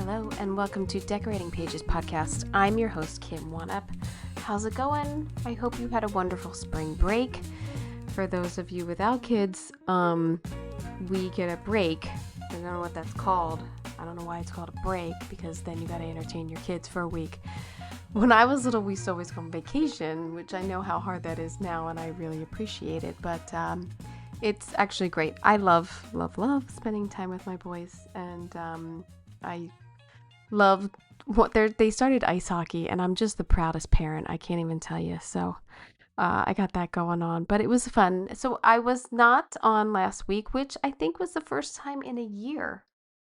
Hello, and welcome to Decorating Pages podcast. I'm your host, Kim Wannop. How's it going? I hope you had a wonderful spring break. For those of you without kids, we get a break. I don't know what that's called. I don't know why it's called a break, because then you got to entertain your kids for a week. When I was little, we used to always go on vacation, which I know how hard that is now, and I really appreciate it. But it's actually great. I love spending time with my boys, and I love what they started ice hockey, and I'm just the proudest parent. I can't even tell you. So I got that going on, but it was fun. So I was not on last week, which I think was the first time in a year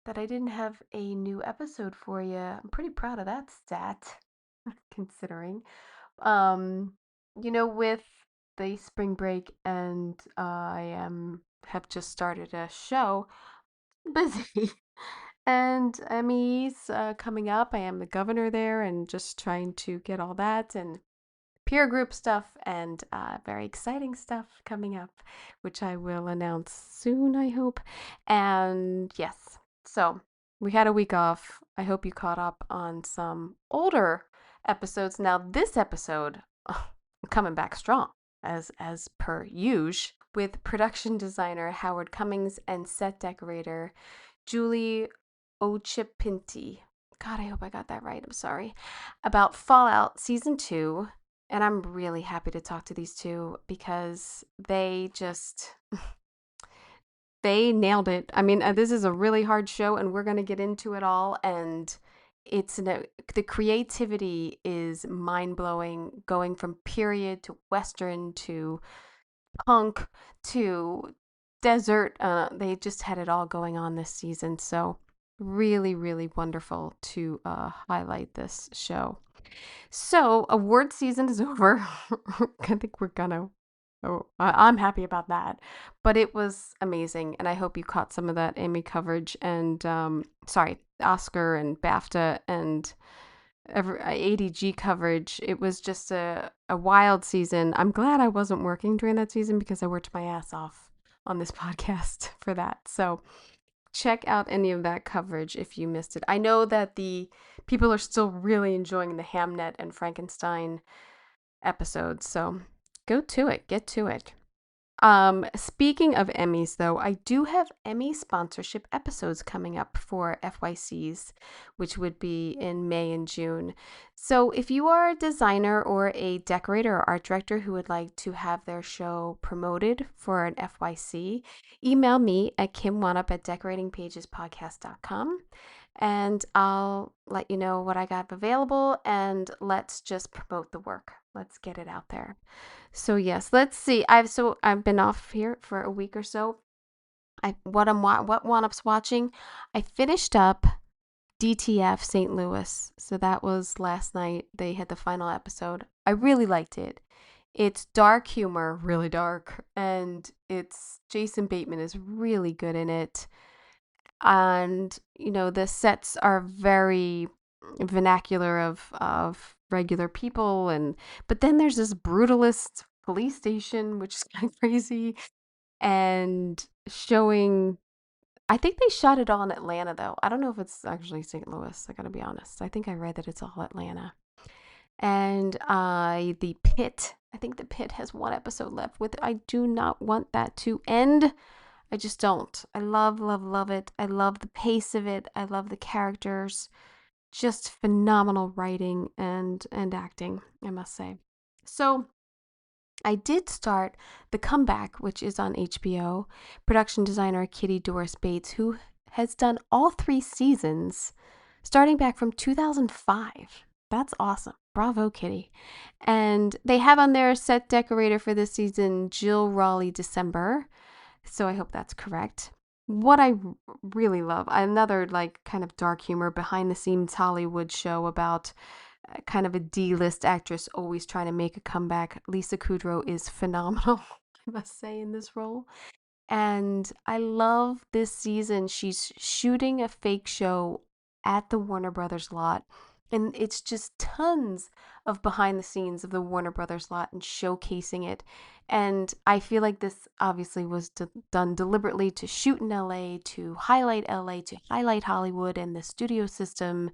that I didn't have a new episode for you. I'm pretty proud of that stat, considering. With the spring break, and have just started a show, busy. And Emmy's coming up. I am the governor there, and just trying to get all that and peer group stuff, and very exciting stuff coming up, which I will announce soon, I hope. And yes, so we had a week off. I hope you caught up on some older episodes. Now this episode, I'm coming back strong, as per usual, with production designer Howard Cummings and set decorator Julie Ochipinti. God, I hope I got that right. I'm sorry. About Fallout Season 2. And I'm really happy to talk to these two, because they nailed it. I mean, this is a really hard show, and we're going to get into it all. And the creativity is mind-blowing, going from period to Western to punk to desert. They just had it all going on this season. So really, really wonderful to highlight this show. So award season is over. I think we're gonna. Oh, I'm happy about that. But it was amazing, and I hope you caught some of that Emmy coverage and Oscar and BAFTA and ADG coverage. It was just a wild season. I'm glad I wasn't working during that season, because I worked my ass off on this podcast for that. So check out any of that coverage if you missed it. I know that the people are still really enjoying the Hamnet and Frankenstein episodes, so go to it, get to it. Speaking of Emmys, though, I do have Emmy sponsorship episodes coming up for FYCs, which would be in May and June. So if you are a designer or a decorator or art director who would like to have their show promoted for an FYC, email me at kimwannop@decoratingpagespodcast.com, and I'll let you know what I got available, and let's just promote the work. Let's get it out there. So yes, let's see. I've been off here for a week or so. What Wannop's watching. I finished up DTF St. Louis. So that was last night. They had the final episode. I really liked it. It's dark humor, really dark, and Jason Bateman is really good in it. And the sets are very vernacular of regular people, but then there's this brutalist police station, which is kind of crazy, and showing. I think they shot it all in Atlanta, though. I don't know if it's actually St. Louis. I gotta be honest. I think I read that it's all Atlanta. And the Pit. I think the Pit has one episode left. I do not want that to end. I just don't. I love it. I love the pace of it. I love the characters. Just phenomenal writing and acting, I must say. So I did start The Comeback, which is on HBO. Production designer Kitty Doris Bates, who has done all 3 seasons, starting back from 2005. That's awesome. Bravo, Kitty. And they have on their set decorator for this season, Jill Raleigh December. So I hope that's correct. What I really love, another kind of dark humor, behind the scenes Hollywood show about kind of a D-list actress always trying to make a comeback. Lisa Kudrow is phenomenal, I must say, in this role. And I love this season. She's shooting a fake show at the Warner Brothers lot, And it's just tons of behind the scenes of the Warner Brothers lot and showcasing it. And I feel like this obviously was done deliberately to shoot in LA, to highlight LA, to highlight Hollywood and the studio system.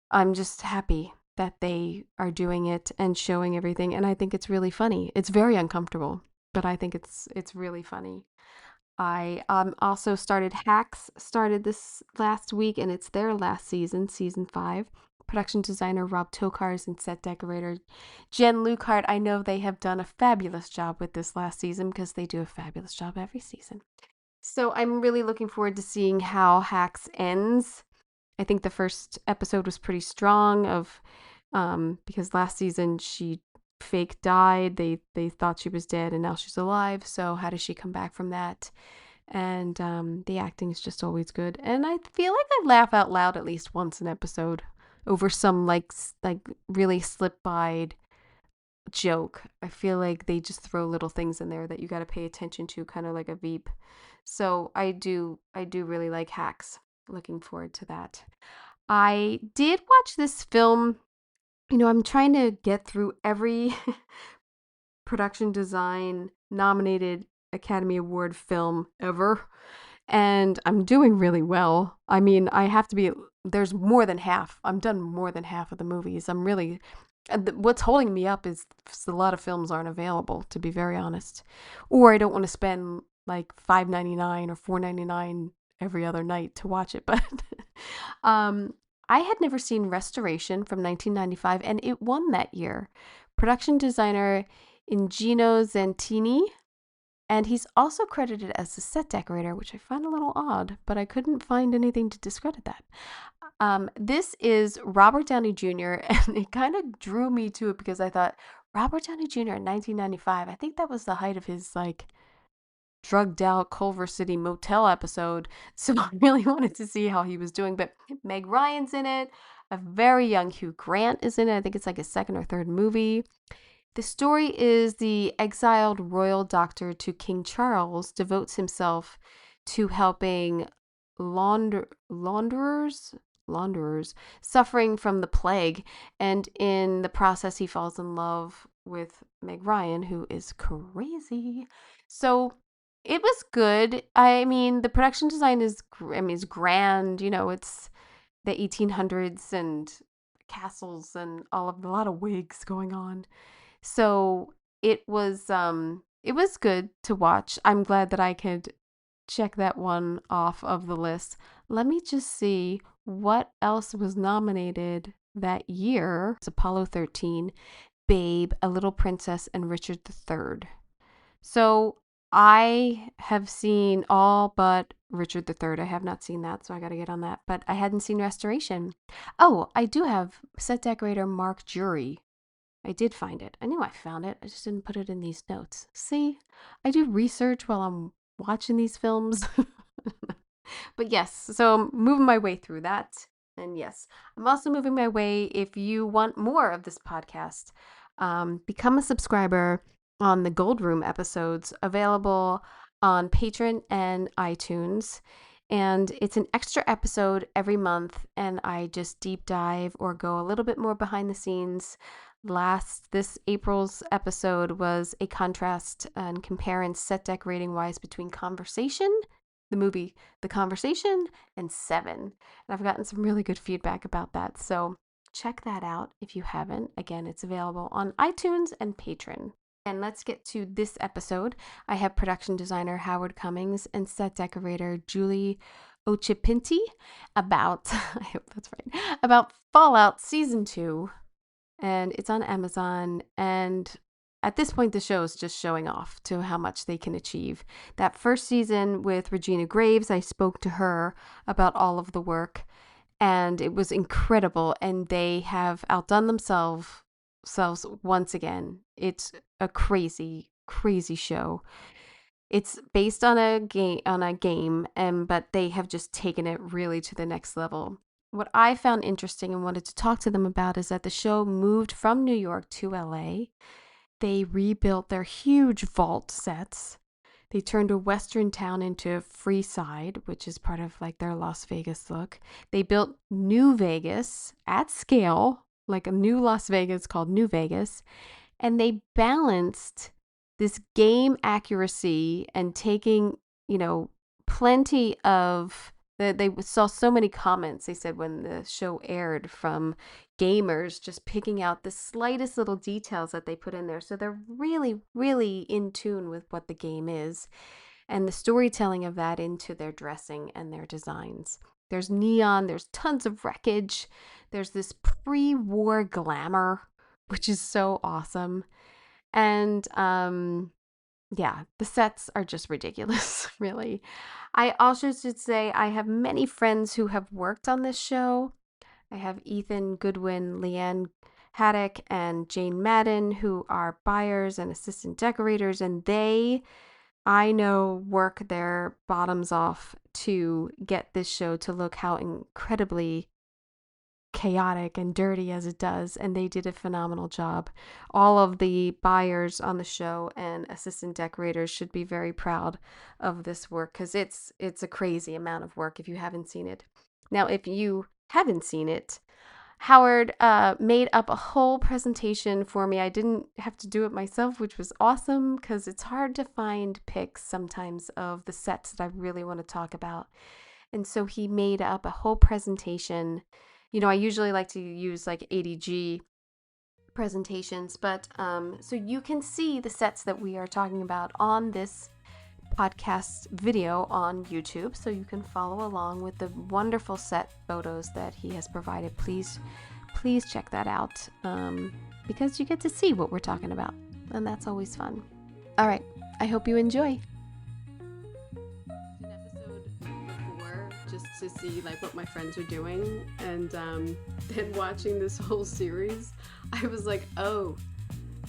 I'm just happy that they are doing it and showing everything. And I think it's really funny. It's very uncomfortable, but I think it's really funny. I also started Hacks, started this last week, and it's their last season, season 5. Production designer Rob Tokars and set decorator Jen Lucart. I know they have done a fabulous job with this last season because they do a fabulous job every season. So I'm really looking forward to seeing how Hacks ends. I think the first episode was pretty strong because last season she fake died. They thought she was dead and now she's alive. So how does she come back from that? And the acting is just always good. And I feel like I laugh out loud at least once an episode over some like really slip by joke. I feel like they just throw little things in there that you got to pay attention to, kind of like a Veep. So I do really like Hacks. Looking forward to that. I did watch this film. I'm trying to get through every production design nominated Academy Award film ever. And I'm doing really well. I mean, there's more than half. I'm done more than half of the movies. What's holding me up is a lot of films aren't available, to be very honest. Or I don't want to spend like $5.99 or $4.99 every other night to watch it. But I had never seen Restoration from 1995, and it won that year. Production designer Ingino Zantini, and he's also credited as the set decorator, which I find a little odd, but I couldn't find anything to discredit that. This is Robert Downey Jr., and it kind of drew me to it because I thought, Robert Downey Jr. in 1995, I think that was the height of his, like, drugged out Culver City motel episode. So I really wanted to see how he was doing. But Meg Ryan's in it. A very young Hugh Grant is in it. I think it's like his second or third movie. The story is the exiled royal doctor to King Charles devotes himself to helping launderers suffering from the plague, and in the process he falls in love with Meg Ryan, who is crazy. So it was good. I mean, the production design is grand. It's the 1800s and castles and a lot of wigs going on. So it was good to watch. I'm glad that I could check that one off of the list. Let me just see what else was nominated that year. It's Apollo 13, Babe, A Little Princess, and Richard III. So I have seen all but Richard III. I have not seen that, so I got to get on that. But I hadn't seen Restoration. Oh, I do have set decorator Mark Jury. I did find it. I knew I found it. I just didn't put it in these notes. See, I do research while I'm watching these films. But yes, so I'm moving my way through that. And yes, I'm also moving my way. If you want more of this podcast, become a subscriber on the Gold Room episodes available on Patreon and iTunes. And it's an extra episode every month, and I just deep dive or go a little bit more behind the scenes. This April's episode was a contrast and comparing set decorating wise between the movie The Conversation, and Seven. And I've gotten some really good feedback about that. So check that out if you haven't. Again, it's available on iTunes and Patreon. And let's get to this episode. I have production designer Howard Cummings and set decorator Julie Ochipinti about, I hope that's right, about Fallout Season 2. And it's on Amazon. And at this point, the show is just showing off to how much they can achieve. That first season with Regina Graves, I spoke to her about all of the work, and it was incredible. And they have outdone themselves once again. It's a crazy, crazy show. It's based on a game, but they have just taken it really to the next level. What I found interesting and wanted to talk to them about is that the show moved from New York to LA. They rebuilt their huge vault sets. They turned a western town into Freeside, which is part of like their Las Vegas look. They built New Vegas at scale, like a new Las Vegas called New Vegas, and they balanced this game accuracy and taking, plenty of they saw so many comments, they said, when the show aired, from gamers just picking out the slightest little details that they put in there. So they're really, really in tune with what the game is and the storytelling of that into their dressing and their designs. There's neon, there's tons of wreckage, there's this pre-war glamour, which is so awesome. And yeah, the sets are just ridiculous, really. I also should say I have many friends who have worked on this show. I have Ethan Goodwin, Leanne Haddock, and Jane Madden, who are buyers and assistant decorators, and they, I know, work their bottoms off to get this show to look how incredibly chaotic and dirty as it does, and they did a phenomenal job. All of the buyers on the show and assistant decorators should be very proud of this work, because it's a crazy amount of work if you haven't seen it. Now, if you haven't seen it, Howard made up a whole presentation for me. I didn't have to do it myself, which was awesome, because it's hard to find pics sometimes of the sets that I really want to talk about. And so he made up a whole presentation. I usually like to use like ADG presentations, but so you can see the sets that we are talking about on this podcast video on YouTube, so you can follow along with the wonderful set photos that he has provided. Please check that out, because you get to see what we're talking about, and that's always fun. All right, I hope you enjoy. An episode before, just to see like what my friends are doing, and then watching this whole series, I was like, oh,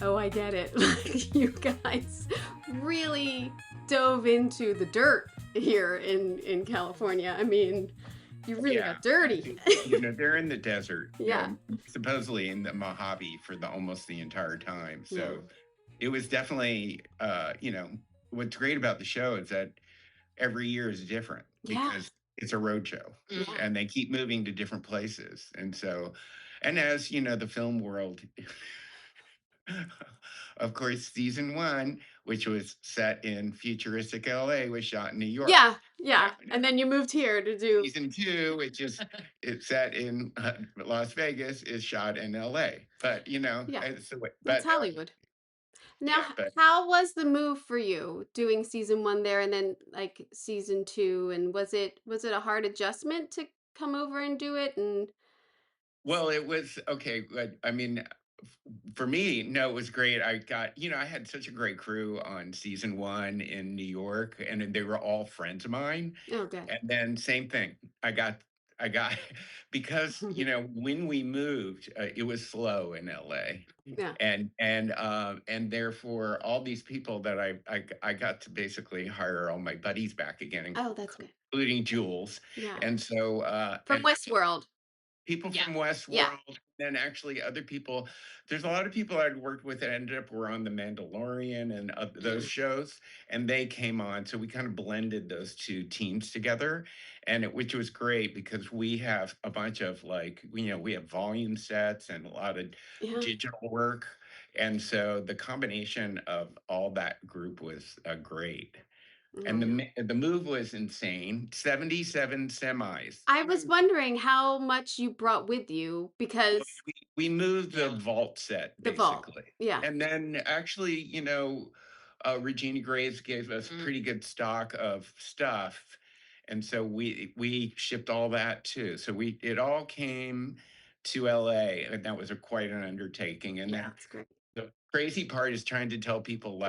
I get it. Like, you guys really dove into the dirt here in California. I mean, you really got dirty. They're in the desert. Yeah. Supposedly in the Mojave for almost the entire time. So it was definitely, what's great about the show is that every year is different because it's a road show and they keep moving to different places. And so, and as you know, the film world, of course, season 1, which was set in futuristic LA, was shot in New York. Yeah. And then you moved here to do season 2, which is it's set in Las Vegas, is shot in LA. But it's the way. That's Hollywood. Now, how was the move for you, doing season 1 there and then like season 2? And was it a hard adjustment to come over and do it? And well, it was okay. I mean, for me, no, it was great. I got, I had such a great crew on season 1 in New York, and they were all friends of mine. Oh, good. And then same thing. I got because when we moved, it was slow in LA, and therefore all these people that I got to basically hire all my buddies back again. Oh, that's good. Including Jules. Yeah. And so from Westworld. People from Westworld, and actually other people. There's a lot of people I'd worked with that ended up were on The Mandalorian and those shows, and they came on. So we kind of blended those two teams together, which was great because we have a bunch of we have volume sets and a lot of digital work, and so the combination of all that group was great. And the move was insane. 77 semis. I was wondering how much you brought with you, because we moved the vault set, the vault. basically. Yeah. And then actually, Regina Graves gave us pretty good stock of stuff. And so we shipped all that too. So it all came to LA, and that was quite an undertaking. And that's great. The crazy part is trying to tell people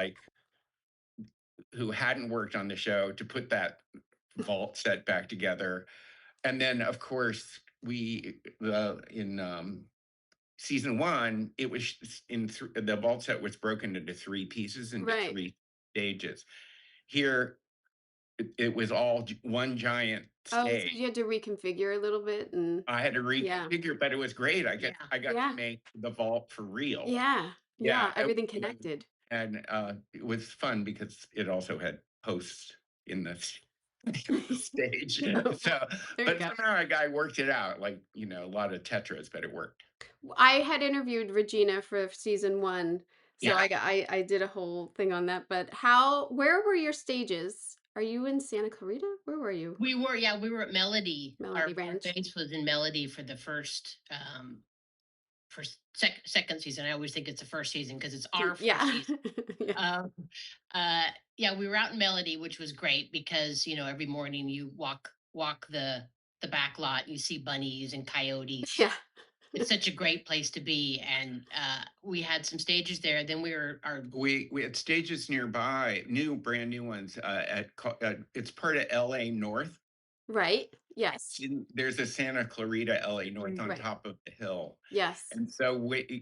who hadn't worked on the show to put that vault set back together. And then of course in season 1, it was the vault set was broken into 3 pieces into 3 stages. Here it was all one giant stage. So you had to reconfigure a little bit, and I had to reconfigure, but it was great. I got to make the vault for real. Yeah, everything connected. And it was fun because it also had hosts in the in the stage. Oh, So, there you but go. somehow I worked it out. Like, a lot of tetras, but it worked. I had interviewed Regina for season 1, so Yeah. I did a whole thing on that, but how where were your stages? Are you in Santa Clarita? Where were you? Yeah, we were at Melody. Melody Our Ranch? base was in Melody for the second season. I always think it's the first season because it's our first Yeah. season. Yeah. Um, uh, yeah, we were out in Melody, which was great because every morning you walk the back lot, you see bunnies and coyotes. Yeah. It's such a great place to be, and we had some stages there. Then we were our We had stages nearby, brand new ones. It's part of L.A. North. Right. Yes. There's a Santa Clarita, LA North on Right. top of the hill. Yes. And so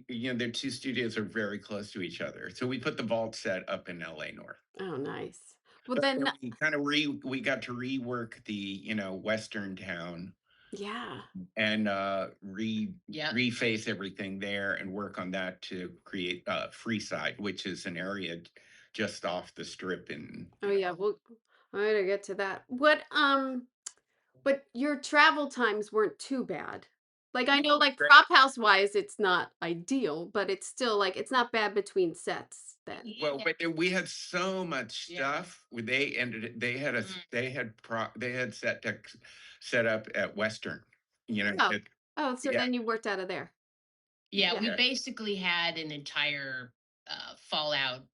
their two studios are very close to each other. So we put the vault set up in LA North. Oh, nice. Well, But then then we got to rework the, Western town yeah. and yeah. reface everything there and work on that to create Freeside, which is an area just off the strip in, Oh, yeah, well, I gotta get to that. But your travel times weren't too bad. Like, I know, like, great. prop house-wise, it's not ideal, but it's still, like, it's not bad between sets then. Well, but we had so much Yeah. stuff. They ended it. They had us. They had set decks set up at Western. Oh. Oh, so Yeah, then you worked out of there. Yeah, Yeah. we yeah, basically had an entire Fallout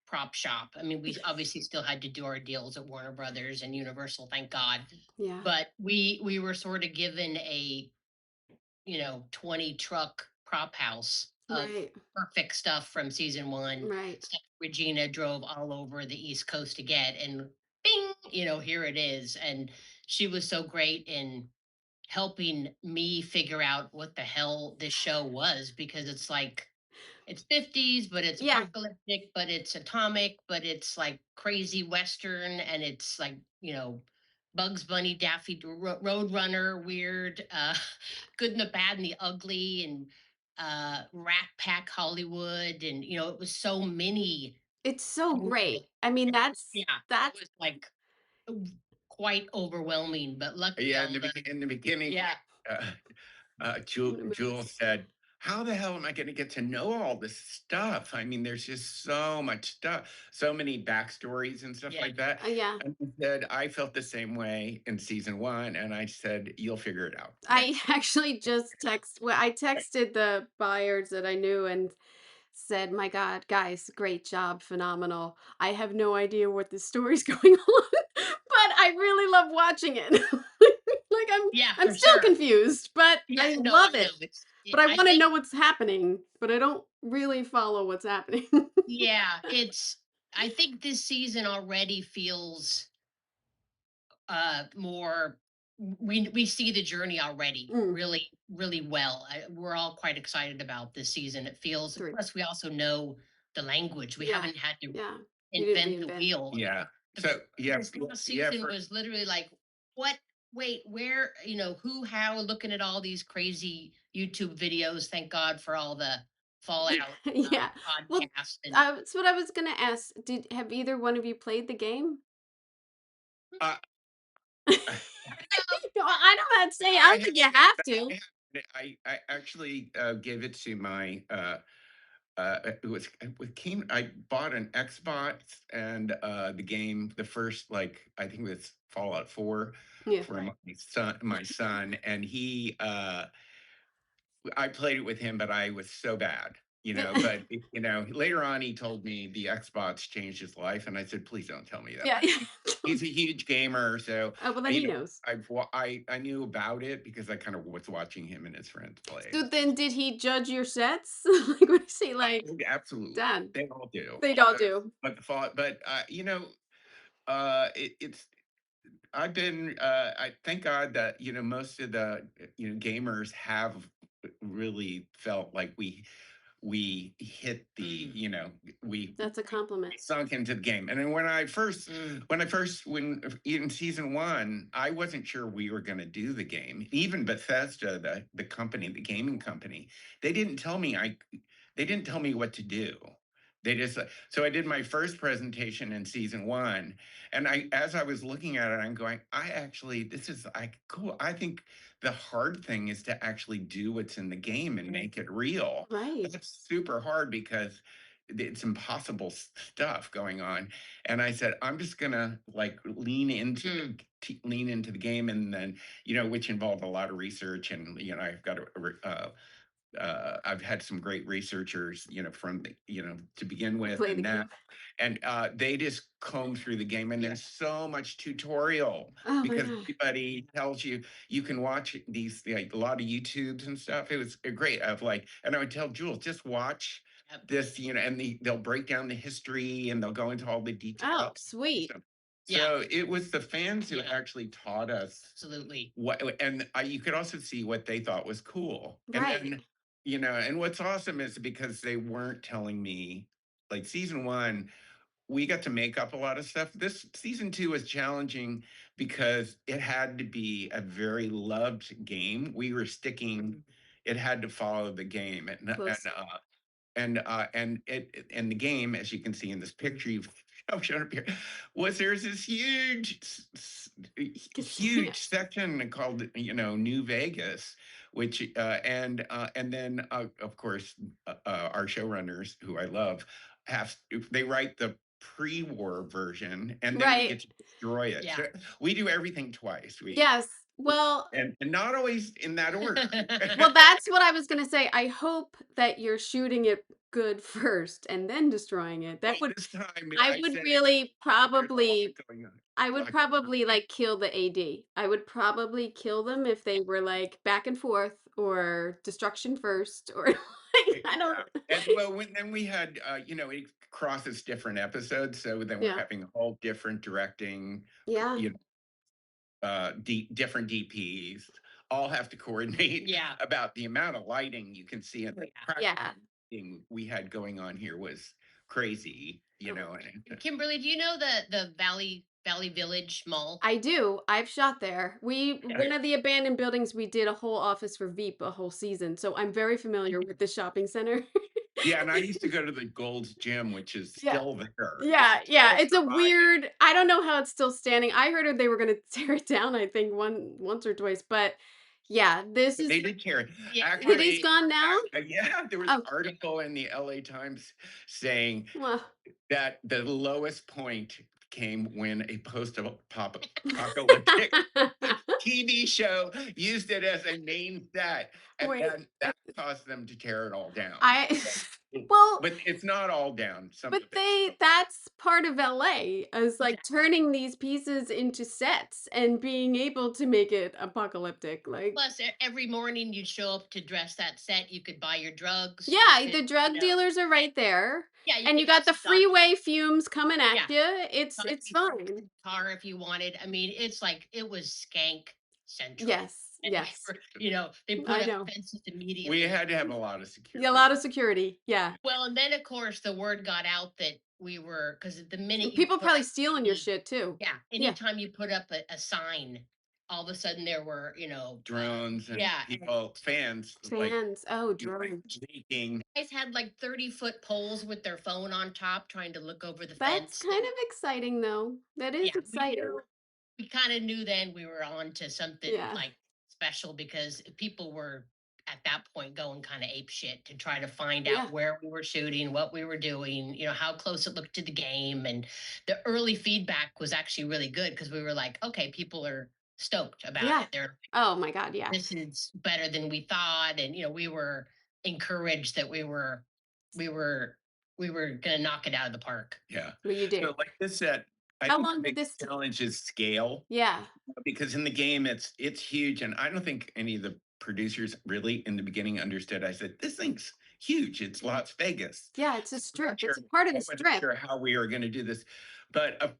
prop shop. I mean, we obviously still had to do our deals at Warner Brothers and Universal, thank God. Yeah. But we were sort of given a 20 truck prop house of Right. perfect stuff from season one. Right. Stuff Regina drove all over the East Coast to get, and bing, here it is. And she was so great in helping me figure out what the hell this show was, because it's like it's 50s, but it's Yeah. apocalyptic, but it's atomic, but it's like crazy western, and it's like Bugs Bunny, Daffy Roadrunner, weird, Good and the Bad and the Ugly, and Rat Pack Hollywood, and it was so many. It's so great. I mean, Yeah, it that's was like quite overwhelming, but luckily yeah. all the In the beginning, yeah. uh, what a Jewel movie. said, "How the hell am I going to get to know all this stuff? I mean, there's just so much stuff, so many backstories and stuff Yeah. like that." Yeah. And I said, "I felt the same way in season one," and I said, "You'll figure it out." I actually I texted the buyers that I knew and said, "My God, guys, great job, phenomenal. I have no idea what the story's going on, but I really love watching it." Like Yeah, I'm for still sure. confused, but Yeah, I no, I love know. it. But I I want to think, know what's happening, but I don't really follow what's happening. yeah, I think this season already feels more. We see the journey already Mm, really, really well. We're all quite excited about this season. It feels, 3. plus we also know the language. We Yeah. haven't had to Yeah. You didn't invent the reinvent. wheel. Yeah. The, So this last yeah, season was literally like, what? Wait, where? Who? How? Looking at all these crazy YouTube videos. Thank God for all the Fallout Yeah. Well, podcasts and. that's what I was gonna ask. Have either one of you played the game? uh, No, I don't have to say. I I don't think you have to. I actually gave it to my it came I bought an Xbox and the game, the first, like, I think it was Fallout 4 Yeah. for my son, and I played it with him, but I was so bad, but later on he told me the Xbox changed his life, and I said, please don't tell me that. Yeah. He's a huge gamer, so Oh, well, then he knows. I knew about it because I kind of was watching him and his friends play So and then, did he judge your sets? Like, what is he like? absolutely, Dad, they all do. they all do. But the fall, but it's I've been I thank God that most of the gamers have really felt like we hit the we That's a compliment. sunk into the game. And then when in season one, I wasn't sure we were going to do the game. Even Bethesda, the company, the gaming company, they didn't tell me what to do. They just so I did my first presentation in season 1, and as I was looking at it, I'm going, "I actually this is, like, cool." I think the hard thing is to actually do what's in the game and make it real. Right. That's super hard because it's impossible stuff going on, and I said, "I'm just gonna, like, lean into the game," and then, which involved a lot of research and, I've got I've had some great researchers, from to begin with, Play the and now, game. and they just comb through the game, and there's so much tutorial Oh my because god. everybody tells you you can watch these, like, a lot of YouTubes and stuff. It was great. Of like, and I would tell Jules, just watch Yep. this, and they'll break down the history and they'll go into all the Oh, details. sweet. So, Yeah. so it was the fans who Yeah. actually taught us Absolutely. what, and you could also see what they thought was cool. And Right. then, and what's awesome is because they weren't telling me, like, season 1, we got to make up a lot of stuff. This season 2 was challenging because it had to be a very loved game. We were sticking, it had to follow the game. Close. And the game, as you can see in this picture you've shown up here, was there's this huge Yeah. section called, New Vegas, which and then, of course, our showrunners, who I love, have they write the pre-war version, and then we Right. get to destroy it. Yeah. So we do everything twice. Yes. Well, And not always in that order. well, that's what I was gonna say. I hope that you're shooting it good first and then destroying it. That would This time I I would said it, really there's a lot probably going on. I would probably, like, kill the AD. I would probably kill them if they were, like, back and forth or destruction first or, like, I don't. Yeah, and well, then we had, it crosses different episodes, so then we're Yeah. having a whole different directing, Yeah. you know, different DPs, all have to coordinate Yeah. about the amount of lighting you can see, and the practical Yeah. lighting we had going on here was crazy, Oh. and Kimberly, do you know the Valley Village Mall? I do. I've shot there. One of the abandoned buildings, we did a whole office for Veep a whole season, so I'm very familiar with the shopping center. yeah, and I used to go to the Gold's Gym, which is Yeah. still there. Yeah, yeah, Still it's a surviving. weird. I don't know how it's still standing. I heard they were gonna tear it down, I think once or twice, but yeah, this They is did tear it. Yeah. it is Actually, gone now? yeah, there was an Oh, article in the LA Times saying well. that the lowest point came when a post-apocalyptic TV show used it as a main set, and Wait, then that caused them to tear it all down. I So, well, but it's not all down. Some but of it's still. that's part of LA, is, like, Exactly. turning these pieces into sets and being able to make it apocalyptic, like. Plus, every morning you'd show up to dress that set. You could buy your drugs. You Yeah, could, the drug dealers are right there, yeah, you and could you have got the some doctors. freeway fumes coming at Yeah, you. buy It's me some fine. car if you wanted. I mean, it's like it was skank central. Yes, And we yes. were, they put I up know. fences We immediately. had to have a lot of Yeah, a security. lot of security. Yeah. Well, and then of course the word got out that we were, because the minute you People put probably up stealing your any, shit too. yeah, Yeah. anytime you put up a sign, all of a sudden there were, Drones and yeah, and people, fans, like, Fans. Oh, like drone. leaking. guys had like 30-foot poles with their phone on top trying to look over the That's fence. kind of exciting though. That is Yeah, exciting. we kind of knew then we were on to something Yeah. like special, because people were at that point going kind of ape shit to try to find Yeah. out where we were shooting, what we were doing, how close it looked to the game. And the early feedback was actually really good, because we were like, okay, people are stoked about Yeah. it. They're, Oh my god, yeah. this is better than we thought. And we were encouraged that we were we were gonna knock it out of the park. Yeah. Well, you So, did. like this said, I How think the long did big this challenge is scale, Yeah. because in the game it's huge, and I don't think any of the producers really in the beginning understood. I said, this thing's huge. It's Las Vegas. Yeah, it's a So I'm not strip. sure. It's a part of I the wasn't strip. sure how we were going to do this, but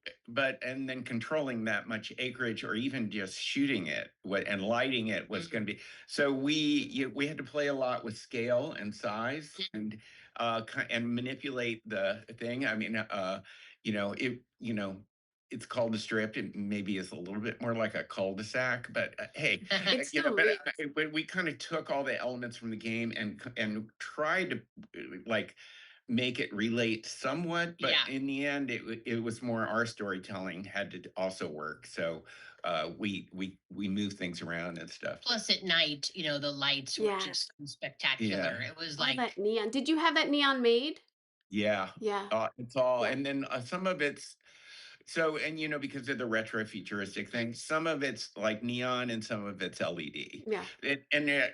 and then controlling that much acreage, or even just shooting it, and lighting it, was going to be. So we had to play a lot with scale and size, and and manipulate the thing. I mean, it it's called a strip. It maybe is a little bit more like a cul-de-sac, but hey, It still is. but we kind of took all the elements from the game and tried to, like, make it relate somewhat, but Yeah. in the end, it was more our storytelling had to also work. So we moved things around and stuff. Plus at night, the lights were Yeah. just Yeah, spectacular. It was All that like, neon. Did you have that neon made? yeah, Yeah. it's all, Yeah. and then some of it's so, and because of the retro futuristic thing, some of it's like neon and some of it's LED. Yeah.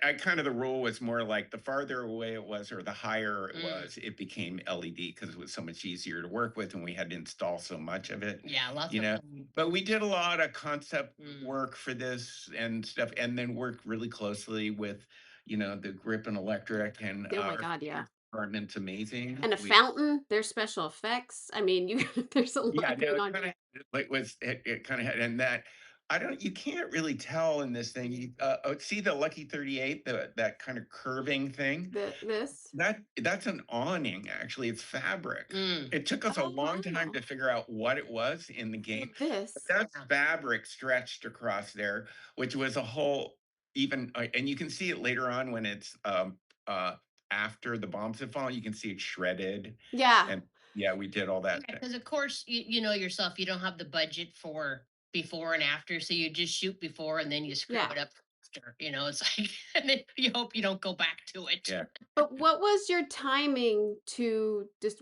I kind of, the rule was more like the farther away it was or the higher it mm, was, it became LED because it was so much easier to work with and we had to install so much of it, yeah, lots you of know. fun. But we did a lot of concept Mm. work for this and stuff, and then worked really closely with, the Grip and Electric, and Oh my our God, yeah. department's amazing. And a We fountain, there's special effects. I mean, you there's a Yeah, lot no, going it on. kinda like was it kinda had, and that I don't you can't really tell in this thing. See the Lucky 38, that kind of curving thing? This. That's an awning, actually, it's fabric. Mm. It took us a Oh long time wow. to figure out what it was in the Well, game, but this. that's Yeah. fabric stretched across there, which was a whole even and you can see it later on when it's, after the bombs have fallen, you can see it shredded, Yeah. and yeah, we did all that. Yeah, because of course you know yourself, you don't have the budget for before and after, so you just shoot before and then you screw Yeah. it up after. It's like, and then you hope you don't go back to it. Yeah. But what was your timing to just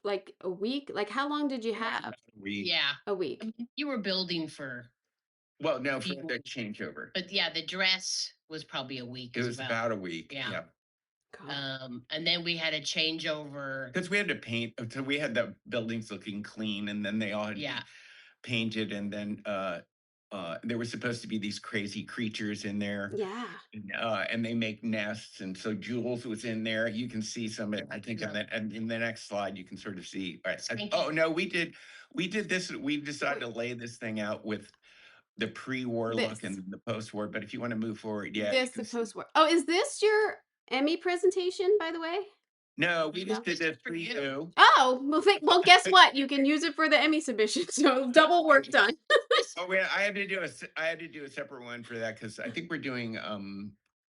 like a week? Like how long did you have? We Yeah. A I week. mean, you were building for Well, a no, for few the weeks, changeover. but yeah, the dress was probably a week It as was well. about a week, Yeah. yeah. God. And then we had a changeover. Because we had to paint, so we had the buildings looking clean, and then they all had to Yeah. be painted, and then, there was supposed to be these crazy creatures in there, Yeah. and they make nests, and so Jules was in there. You can see some of it, I think, on Yeah. that, and in the next slide, you can sort of see, Spanky. oh, no, we did this, we decided to lay this thing out with the pre-war look This. and the post-war, but if you wanna move forward, yeah, you This can the see. post war. Oh, is this your Emmy presentation, by the way? No, we No. just did This is this for for you. you. Oh, well guess what? You can use it for the Emmy submission. So double work done. This. Oh, wait, I had to do a separate one for that because I think we're doing,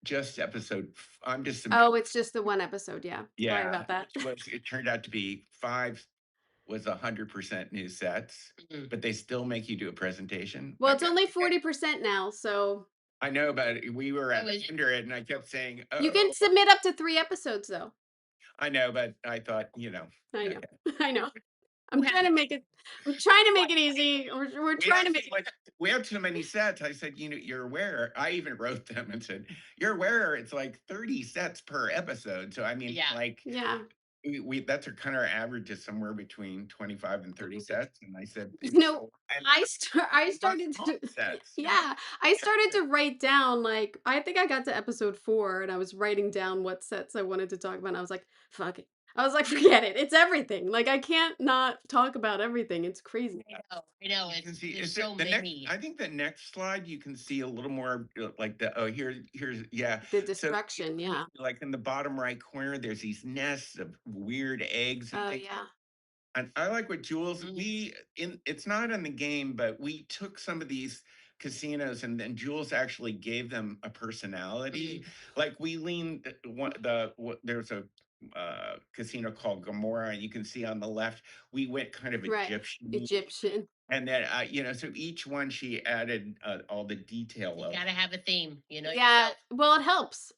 just I'm just submitting. Oh, it's just the one episode, yeah. Sorry Yeah, about that. it turned out to be 5 was 100% new sets, Mhm. but they still make you do a presentation. Well, it's only 40% now, so I know, but we were It at was 100 and I kept saying, you can "Oh." submit up to 3 episodes though. I know, but I thought, I know. okay. I know. who I'm had trying to make it I'm trying to make it easy. We're We trying to actually make like we have too many sets. I said, you're aware. I even wrote them and said, you're aware it's like 30 sets per episode. So I mean, yeah. like yeah. we that's our kind of our average is somewhere between 25 and 30 sets. And I said, You know, and I not started small to sets. yeah, I started to write down like I think I got to episode 4 and I was writing down what sets I wanted to talk about and I was like, fuck it. I was like, forget it. It's everything. Like I can't not talk about everything. It's crazy. I know. You can It's see there's is there so the next many. I think the next slide you can see a little more like here's yeah. The So destruction, yeah. like in the bottom right corner, there's these nests of weird eggs and Oh things. yeah. And I like what Jules, Mhm. it's not in the game, but we took some of these casinos and then Jules actually gave them a personality. Mm. Like we leaned there's a casino called Gomorrah, and you can see on the left, we went kind of Right. Egyptian. Egyptian. And then, so each one she added all the detail You of. gotta have a theme, you know Yeah, yourself. well, it helps.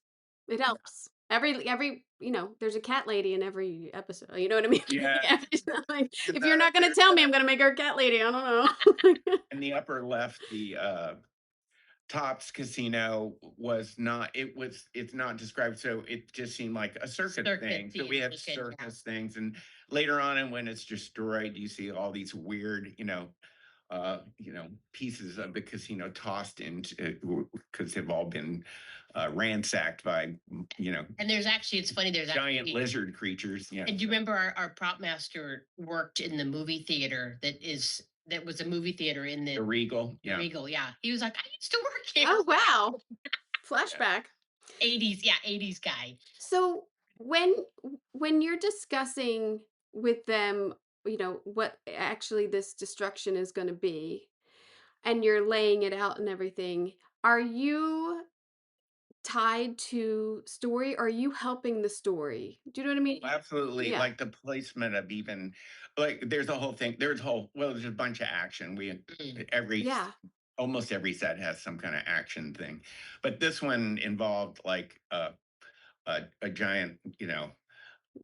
It helps. There's a cat lady in every episode. You know what I mean? Yeah. Like, And if you're not gonna there's tell me, I'm gonna make her a cat lady. I don't know. in the upper left, the Tops Casino was not, it's not described, so it just seemed like a circus Circuit thing. So we theme. have Okay. Yeah. circus things, and later on, and when it's destroyed, you see all these weird, pieces of the casino tossed into because they've all been ransacked by, And there's actually, it's funny. There's giant actually. lizard creatures. Yeah, And do you remember our prop master worked in the movie theater that was a movie theater in the the Regal. Yeah, Regal? Yeah, he was like, I used to work here. Oh, wow. yeah. Flashback. 80s, yeah, 80s guy. So when you're discussing with them, what actually this destruction is gonna be, and you're laying it out and everything, are you tied to story? Or are you helping the story? Do you know what I mean? Absolutely, Yeah. like the placement of even like there's a whole thing. There's a whole well, there's a bunch of action. Every Yeah. almost every set has some kind of action thing, but this one involved like a giant,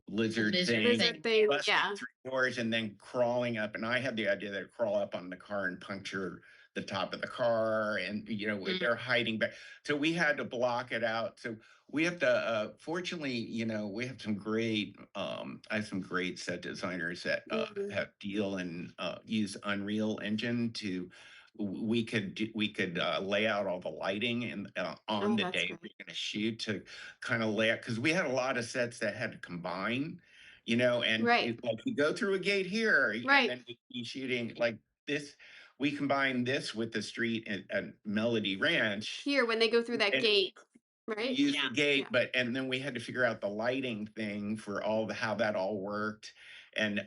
lizard Lizard thing, Lizard thing. Yeah. thing. busting Yeah. through doors and then crawling up. And I had the idea that crawl up on the car and puncture the top of the car. And, they're hiding back. So we had to block it out. So we have to, fortunately, we have some great, I have some great set designers that Mhm. have deal and use Unreal Engine to we could lay out all the lighting and on Oh, the that's day we're great. going to shoot to kind of lay out because we had a lot of sets that had to combine, and Right. like we go through a gate here and Right. then we be shooting like this. We combine this with the street at Melody Ranch Here, when they go through that and gate, right? use Yeah. the gate, Yeah. and then we had to figure out the lighting thing for all the how that all worked. And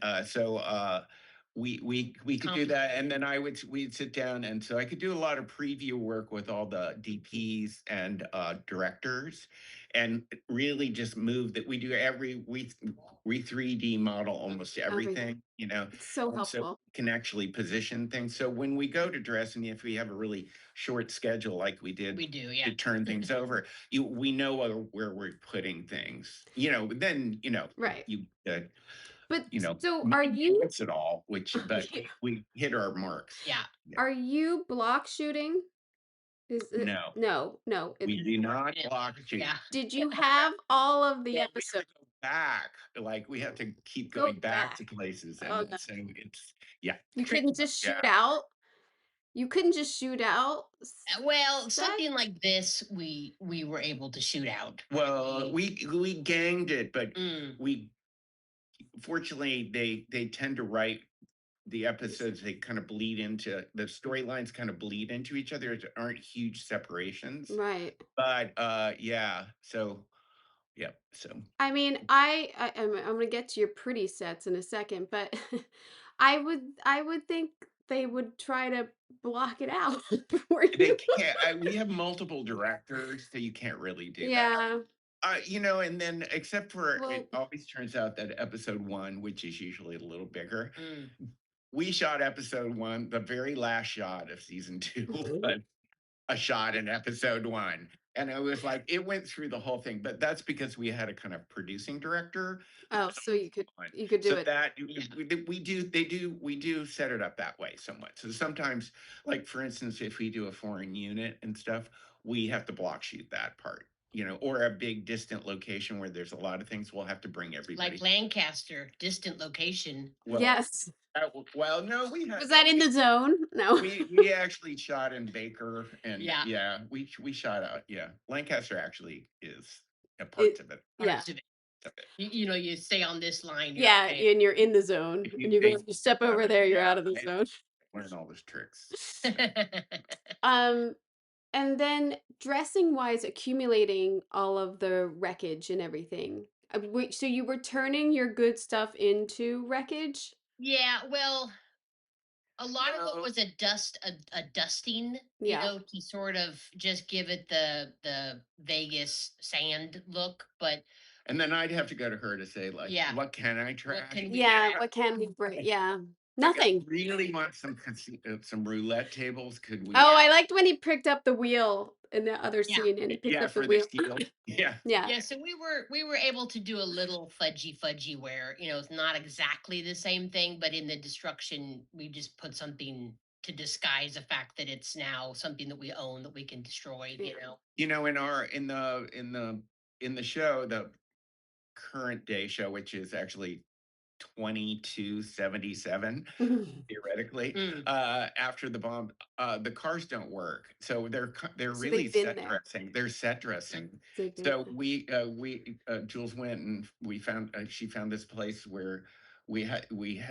we could do that. And Complicated. then we'd sit down, and so I could do a lot of preview work with all the DPs and directors, and really just move that we do we 3D model almost Everything. everything, It's so and so helpful. we can actually position things. So when we go to dress, and if we have a really short schedule like we did We do. Yeah. to turn things over, we know where we're putting things. Then Right. you But are might you miss it all, which but we hit our marks. Yeah. Yeah. are you block shooting? Is it No, no, no. we do not Yeah. block shoot. Yeah. Did you have all of the Well, we have episodes? to go back. Like we have to keep Go going back to back. places, Oh, and no. so it's yeah, You Tricky. couldn't just shoot yeah. out? You couldn't just shoot out Well, set? something like this, we were able to shoot out. Well, we ganged it, but Mm, we fortunately they tend to write the episodes, they kind of bleed into the storylines, kind of bleed into each other. There aren't huge separations, Right. but yeah. So yeah. So I mean, I'm gonna get to your pretty sets in a second, but I would think they would try to block it out for they you. can't. We have multiple directors, so you can't really do that. Yeah. And then except for Well, it always turns out that episode one, which is usually a little bigger, mm. we shot episode one, the very last shot of season two, but a shot in episode one. And it was like it went through the whole thing, but that's because we had a kind of producing director. oh, so you could do So it. that we do set it up that way somewhat. So sometimes, like for instance, if we do a foreign unit and stuff, we have to block shoot that part, or a big distant location where there's a lot of things. We'll have to bring Like everybody. Lancaster, distant location. Well, Yes. well, no, Was that in the zone? No. we actually shot in Baker, and Yeah. yeah, we shot out. Yeah, Lancaster actually is a part It of it. yeah. Parts of it. You stay on this line. You're Yeah, okay. and you're in the zone, If you and you they go you step over there, you're yeah, out of the I zone. learned all those tricks. Um, and then dressing wise, accumulating all of the wreckage and everything. So you were turning your good stuff into wreckage? Yeah. Well, a lot of it No. was a dusting, Yeah. to sort of just give it the Vegas sand look. But And then I'd have to go to her to say, like, yeah, what can I what trash? can we Yeah, track? what can we break? Yeah. Like, I Nothing. really want some roulette tables. Could we? Oh, Yeah, I liked when he picked up the wheel in the other yeah, scene and he picked Yeah, up the for the wheel. steel. Yeah. Yeah. yeah. So we were able to do a little fudgy where it's not exactly the same thing, but in the destruction we just put something to disguise the fact that it's now something that we own that we can destroy. Yeah. In the show, the current day show, which is actually 2277 theoretically, Mm, after the bomb, the cars don't work, so they're So really they've been set there. dressing. They're set dressing. They've been So there. we Jules went and we found she found this place where we had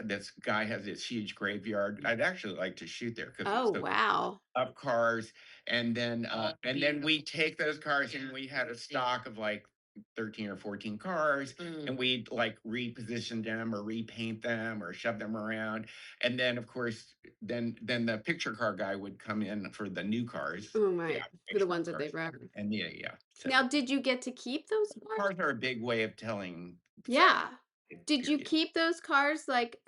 this guy has this huge graveyard. I'd actually like to shoot there because Oh, it's so wow. of cars, and then all and then we vehicles. take those cars and Yeah, we had a see. stock of like 13 or 14 cars, and Mm. we'd like reposition them or repaint them or shove them around. And then of course, then the picture car guy would come in for the new cars, Oh the my, for the operational ones that they cars. wreck. And yeah, yeah. So Now, did you get to keep those cars? cars are a big way of telling stories, Yeah. Did you period. keep those cars like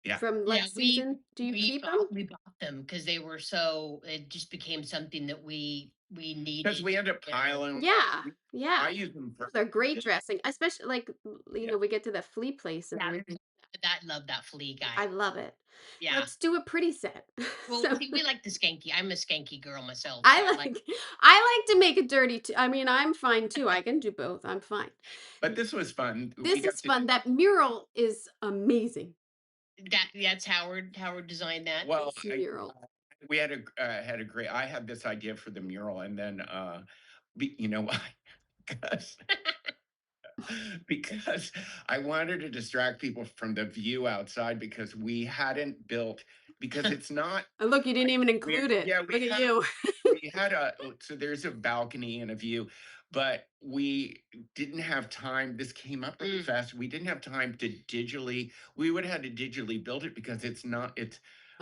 Yeah. from Yeah, last season? Do you keep them? we bought them because they were so it just became something that we Because needed. we end up You know, piling. Yeah. I Yeah. use them for Those are great dressing, especially like yeah. we get to the flea place and yeah, everything. that love that flea guy. I love it. Yeah. Let's do a pretty set. Well, So see, we like the skanky. I'm a skanky girl myself, so I I like. like I like to make it dirty too. I mean, I'm fine too. I can do both. I'm fine. But this was fun. We This got is to fun. That mural is amazing. That's Howard. Howard designed that. well, This mural. we had a great. I had this idea for the mural, and then you know why? Because because I wanted to distract people from the view outside because we hadn't built because it's not And look, you didn't even we include it. yeah Look at you. we had a so there's a balcony and a view, but we didn't have time. This came up really Mm. fast. We didn't have time to digitally. We would have had to digitally build it because it's not. It's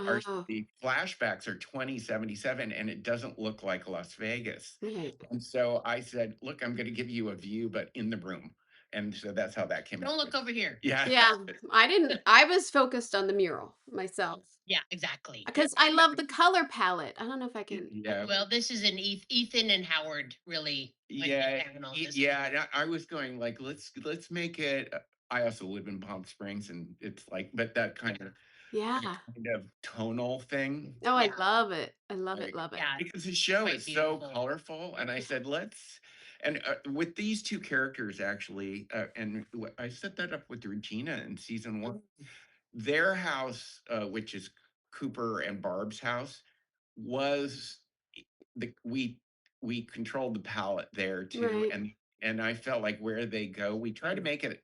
our Oh, the flashbacks are 2077 and it doesn't look like Las Vegas. right. And so I said, "Look, I'm going to give you a view, but in the room." And so that's how that came Don't up. look over here. Yeah, Yeah, I didn't. I was focused on the mural myself Yeah, exactly. yeah, because I love the color palette. I don't know if I can. yeah. Well, this is an Ethan and Howard really went Yeah, to town on this yeah, one. and I was going like, let's make it. I also live in Palm Springs, and it's like, but that Yeah. kind of tonal thing, Oh, I Yeah, love it. I love it. like Love it. yeah, because the show quite is so beautiful. colorful, and I said, let's. And with these two characters, actually, I set that up with Regina in season one. Their house, which is Cooper and Barb's house, was the we controlled the palette there too, Right. and I felt like where they go, we try to make it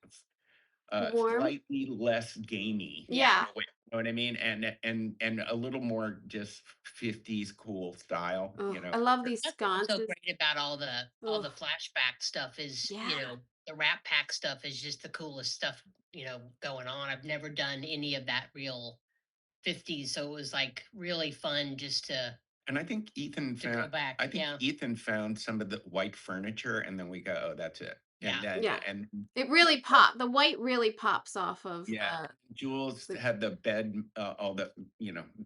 Warm. slightly less gamey Yeah. in Yeah. a way, you know what I mean, and a little more just 50s cool style, Oh, you know. I love these That's what's so sconces. great about all Oh, the flashback stuff is, yeah. the Rat Pack stuff is just the coolest stuff, going on. I've never done any of that real 50s, so it was like really fun just And I think Ethan to go found back. I think Yeah. Ethan found some of the white furniture, and then we go, oh, that's it. And Yeah. then Yeah. and It really pop. The white really pops off of yeah, Jules the had the bed, all the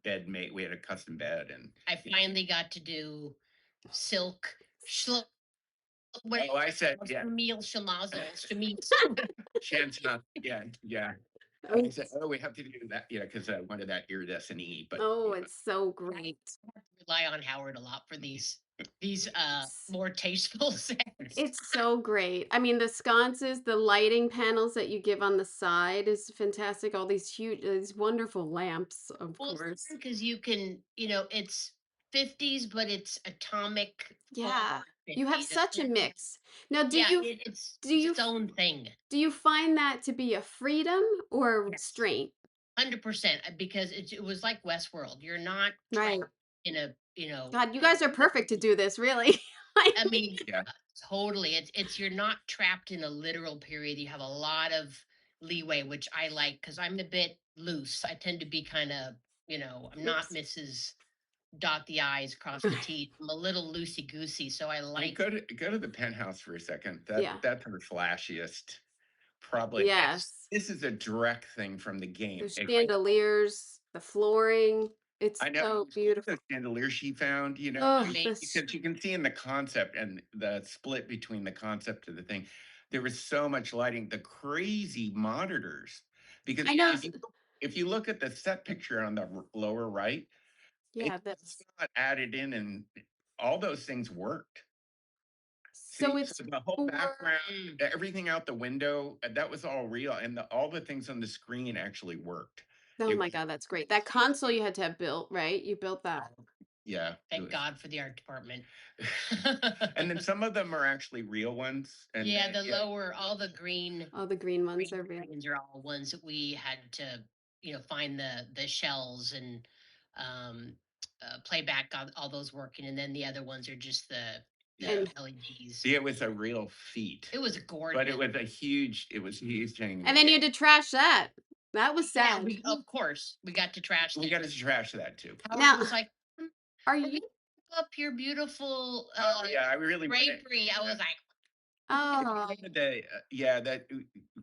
bed mate. We had a custom bed, and I finally got to do silk schl- oh, I said, yeah, Shamil Shamazel Shamis. Shanta, yeah, yeah. I oh, said, oh, we have to do that, yeah, because I wanted that iridescent E, but oh, you know, it's so I great. rely on Howard a lot for these It's more tasteful sets. it's so great. I mean, the sconces, the lighting panels that you give on the side is fantastic. All these huge, these wonderful lamps, of Well, it's course. because you can, it's 50s, but it's atomic Yeah. forward You have 50s. It's such a mix. Now, yeah, it's do it's you its own thing. do you find that to be a freedom or a Yes, restraint? 100%, because it was like Westworld. You're not Right. trapped in a, God, you in guys are perfect to do this, really. I I mean, mean, yeah. totally. It's you're not trapped in a literal period. You have a lot of leeway, which I like because I'm a bit loose. I tend to be kind of, I'm not oops. Mrs. Dot the I's, cross the T's. I'm a little loosey goosey, so I And like. go to the penthouse for a second. Yeah. That's her flashiest, probably. Yes. This is a direct thing from the The game. chandeliers, the flooring. It's I know so the beautiful. chandelier she found, Oh, this. because you can see in the concept and the split between the concept of the thing, there was so much lighting, the crazy monitors. Because I know. if you look at the set picture on the lower right, Yeah, it's this. not added in, and all those things worked. So See, so it's the whole for. background, Mm. everything out the window, that was all real, and all the things on the screen actually worked. Oh It my was, God, that's great. That console you had to have built, right? You built that. yeah, it Thank was. God for the art department. And then some of them are actually real ones, and Yeah, the yeah, lower, all the green All the green ones green are real. screens are all ones that we had to, find the shells and um play back all those working, and then the other ones are just Yeah. And LEDs. See, it was a real feat. It was But gorgeous. it was a huge thing. and then you had to trash that. That was Yeah, sad. of course, we got to trash We that. got to trash that too. Howard Now, was like, are "Are you? you up your beautiful Oh yeah, I really wanted- drapery?" I was like, Oh, yeah, that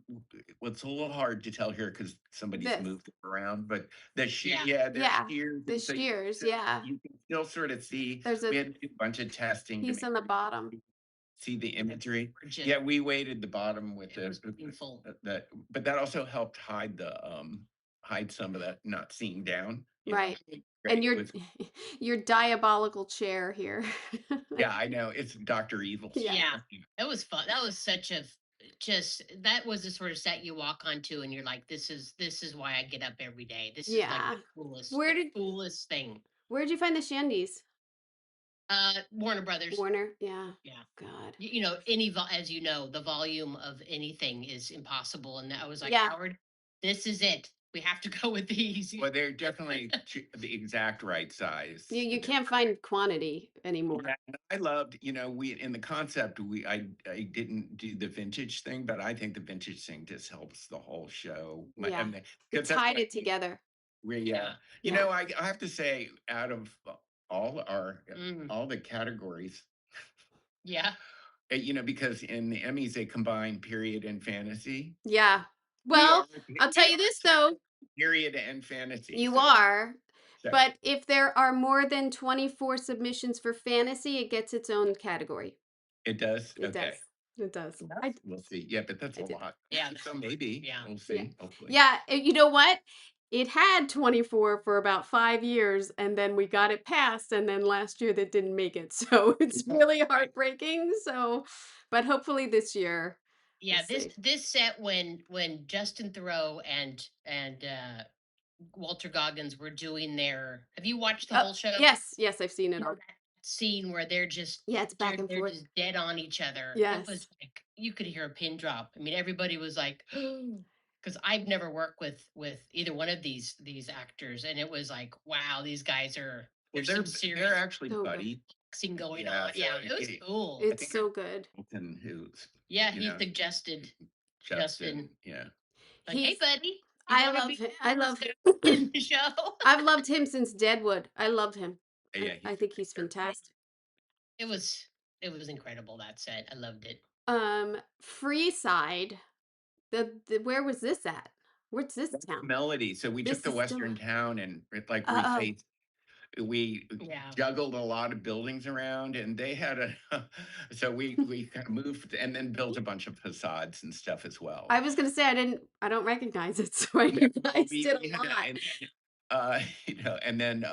well, it's a little hard to tell here because somebody's this. moved it around, but the Yeah. the Yeah, shears, the so shears. Yeah, you can still sort of see. there's We a had to do a bunch of testing to piece make on the sure bottom. you see the imagery. gorgeous. Yeah, we weighted the bottom with It was painful. that, but that also helped hide some of that not seeing down. Right. Great. And It was- your diabolical chair here. yeah, I know it's Dr. Evil. Yeah. Yeah, it was fun. That was such a that was the sort of set you walk onto, and you're like, this is why I get up every day. This is like Yeah. the coolest, Where the did coolest thing. where'd you find the shandies? Warner Brothers. Warner. Yeah. Yeah. God. You know, as you know, the volume of anything is impossible. And I was like, Yeah. Howard, this is it. We have to go with these. Well, they're definitely the exact right size. You can't find quantity anymore. Yeah, and I loved, we in the concept, I didn't do the vintage thing, but I think the vintage thing just helps the whole show. Yeah. And You because tied it together. yeah. Yeah. I have to say, out of all Mm, all the categories, yeah. because in the Emmys they combine period and fantasy. Yeah. We Well, are- I'll tell you this though. period and fantasy. You so- are. so- But if there are more than 24 submissions for fantasy, it gets its own category. it does. It Okay. does. It does. We'll see. Yeah, but that's I a did. lot. Yeah. So maybe. Yeah. We'll see. Hopefully. Yeah, you know what? It had 24 for about 5 years, and then we got it passed, and then last year that didn't make it. So it's really heartbreaking. So, but hopefully this year. Yeah. We'll see. This set when Justin Thoreau and Walter Goggins were doing their, have you watched the whole show? Yes, I've seen it You know, all. that scene where they're just It's back and they're forth. just dead on each other. Yes. It was like you could hear a pin drop. I mean, everybody was like, because I've never worked with either one of these actors, and it was like, wow, these guys are Well, there's some serious they're actually So good. buddy. boxing going Yeah, on. Yeah, so it was it- cool. think It's so good. Hamilton, who's Yeah, you he know, suggested Justin. Yeah. like, hey, He's- buddy, you I wanna love be him. I love in the show. I've loved him since Deadwood. I love him. Yeah. I think he's fantastic. It was incredible, that set. I loved it. Freeside. The where was this at? Where's this town? Melody. So we This took the is western town and like Uh-oh. refaced. We Yeah. juggled a lot of buildings around, and they had so we kind of moved and then built a bunch of facades and stuff as well. I was gonna say I don't recognize it, so I Yeah, guys we- did we a had lot. and then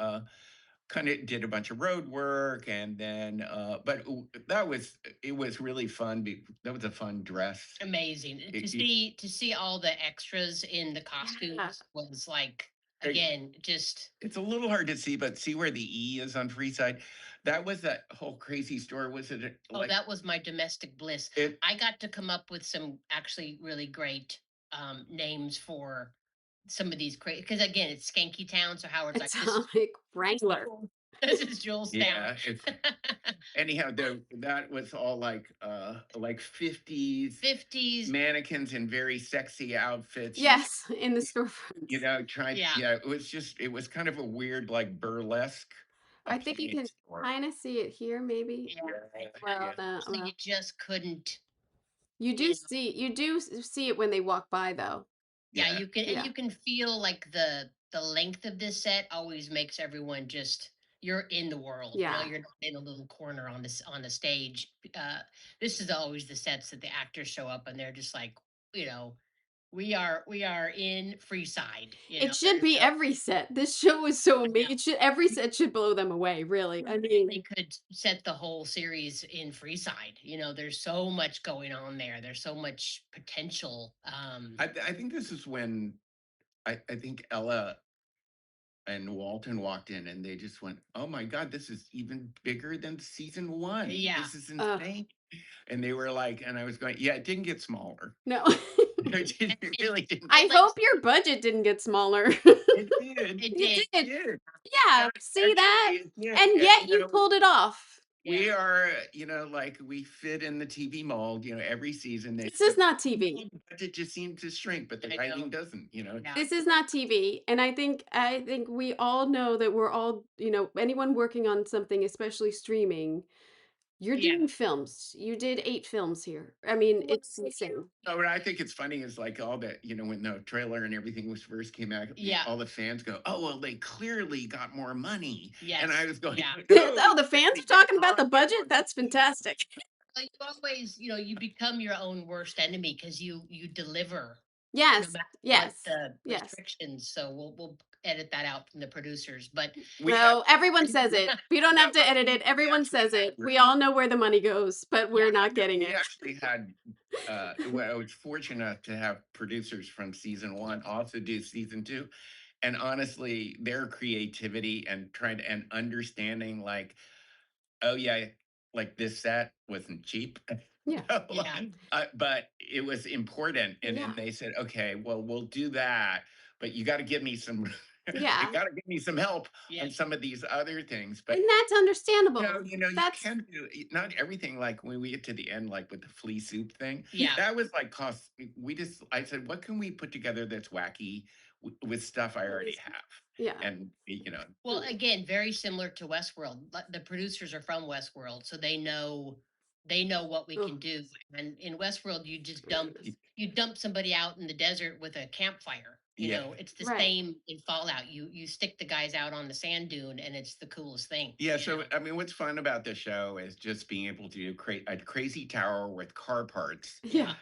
kind of did a bunch of road work, and then but it was really fun. That was a fun dress. Amazing It- to see all the extras in the costumes was like, Hey. again, just It's a little hard to see, but see where the E is on Freeside. That was that whole crazy store. Was it like that was my domestic bliss. it? I got to come up with some actually really great names for some of these crazy, because again, it's Skanky Town. So Howard's like, Atomic Wrangler. this is Jules Yeah. Town. Anyhow, that was all like 50s 50s. mannequins in very sexy outfits. Yes, in the storefront. Trying. Yeah. Yeah, it was kind of a weird like burlesque. I think you can store. kind of see it here, maybe. Yeah. Well, So you just couldn't. you do see it when they walk by, though. Yeah, you can, Yeah. and you can feel like the length of this set always makes everyone just, you're in the world. Yeah. You're not in a little corner on the stage. This is always the sets that the actors show up and they're just like, we are in Freeside. It should be every set. This show is so amazing. Every set should blow them away, really. I mean, they could set the whole series in Freeside. There's so much going on there. There's so much potential. I think this is when I think Ella and Walton walked in and they just went, "Oh my God, this is even bigger than season 1. Yeah. This is insane." And they were like, and I was going, "Yeah, it didn't get smaller. no. It really didn't." I hope your budget didn't get smaller. It did. It You did. did. It did. Yeah, see that? Yeah, And yeah, yet you pulled it off. we are, like we fit in the TV mold, every season they This is said, not "Oh, TV. the budget just seems to shrink, but the I writing know. doesn't. Yeah. This is not TV, and I think we all know that we're all, anyone working on something, especially streaming, you're Yeah. doing films. You did 8 films here. I mean, Well, it's insane. Oh, what I think it's funny is like all that, when the trailer and everything was first came out, Yeah. all the fans go, "Oh, well, they clearly got more money." And I Yes. was going, Yeah. "No, Oh, the fans are they did talking about the not get more budget? That's money." fantastic. Well, you always, you become your own worst enemy because you deliver no Yes, matter what yes, the yes. restrictions. So we'll edit that out from the producers. But We had, No, everyone says it. We don't no, have to edit it. we Everyone actually says had, it. We all know where the money goes, but yeah, we're not no, getting we it. actually had, well, I was fortunate enough to have producers from season one also do season two. And honestly, their creativity and and understanding, like, oh yeah, like this set wasn't cheap. Yeah, So, yeah, but it was important. And then yeah, they said, okay, well, we'll do that, but you got to give me some, you yeah. got to give me some help yeah, on some of these other things. But And that's understandable. you That's can do not everything. Like when we get to the end, like with the flea soup thing, yeah, that was like cost. I said, what can we put together that's wacky with stuff I already have? yeah. And Well, again, very similar to Westworld. The producers are from Westworld, so they know what we Oh, can do. And in Westworld, you just dump tremendous. you dump somebody out in the desert with a campfire. yeah. It's the Right. same in Fallout. You stick the guys out on the sand dune, and it's the coolest thing. Yeah, so I mean, what's fun about the show is just being able to create a crazy tower with car parts, Yeah.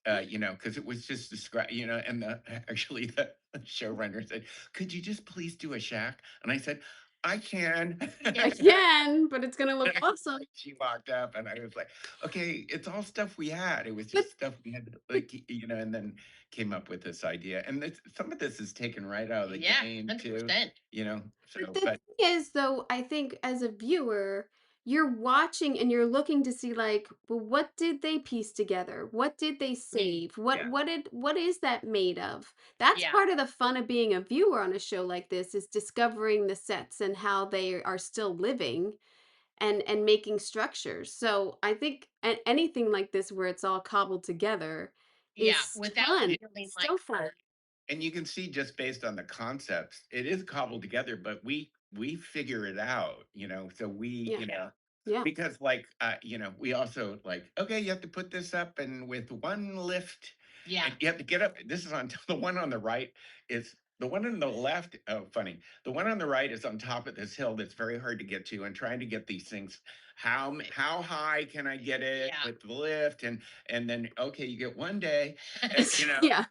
Yeah, as because it was just described, and actually the showrunner said, "Could you just please do a shack?" And I said, "I can." I yeah, can, but it's gonna look And awesome. she walked up, and I was like, "Okay, it's all stuff we had. It was But just stuff we had, but like, and then came up with this idea. And some of this is taken right out of the yeah, game hundred too, percent. But So, the but thing is, though, I think as a viewer, you're watching and you're looking to see, like, well, what did they piece together? What did they save? yeah, What is that made of? That's Yeah, part of the fun of being a viewer on a show like this is discovering the sets and how they are still living and making structures. So I think anything like this where it's all cobbled together yeah. is Without fun. feeling like Still fun. and you can see just based on the concepts, it is cobbled together, but we figure it out, so Yeah. Yeah. because like we also like, okay, you have to put this up and with one lift, yeah, and you have to get up. This is on the one on the right is the one on the left. Oh, funny. The one on the right is on top of this hill that's very hard to get to, and trying to get these things. How high can I get it yeah, with the lift? And then okay, you get one day, Yeah.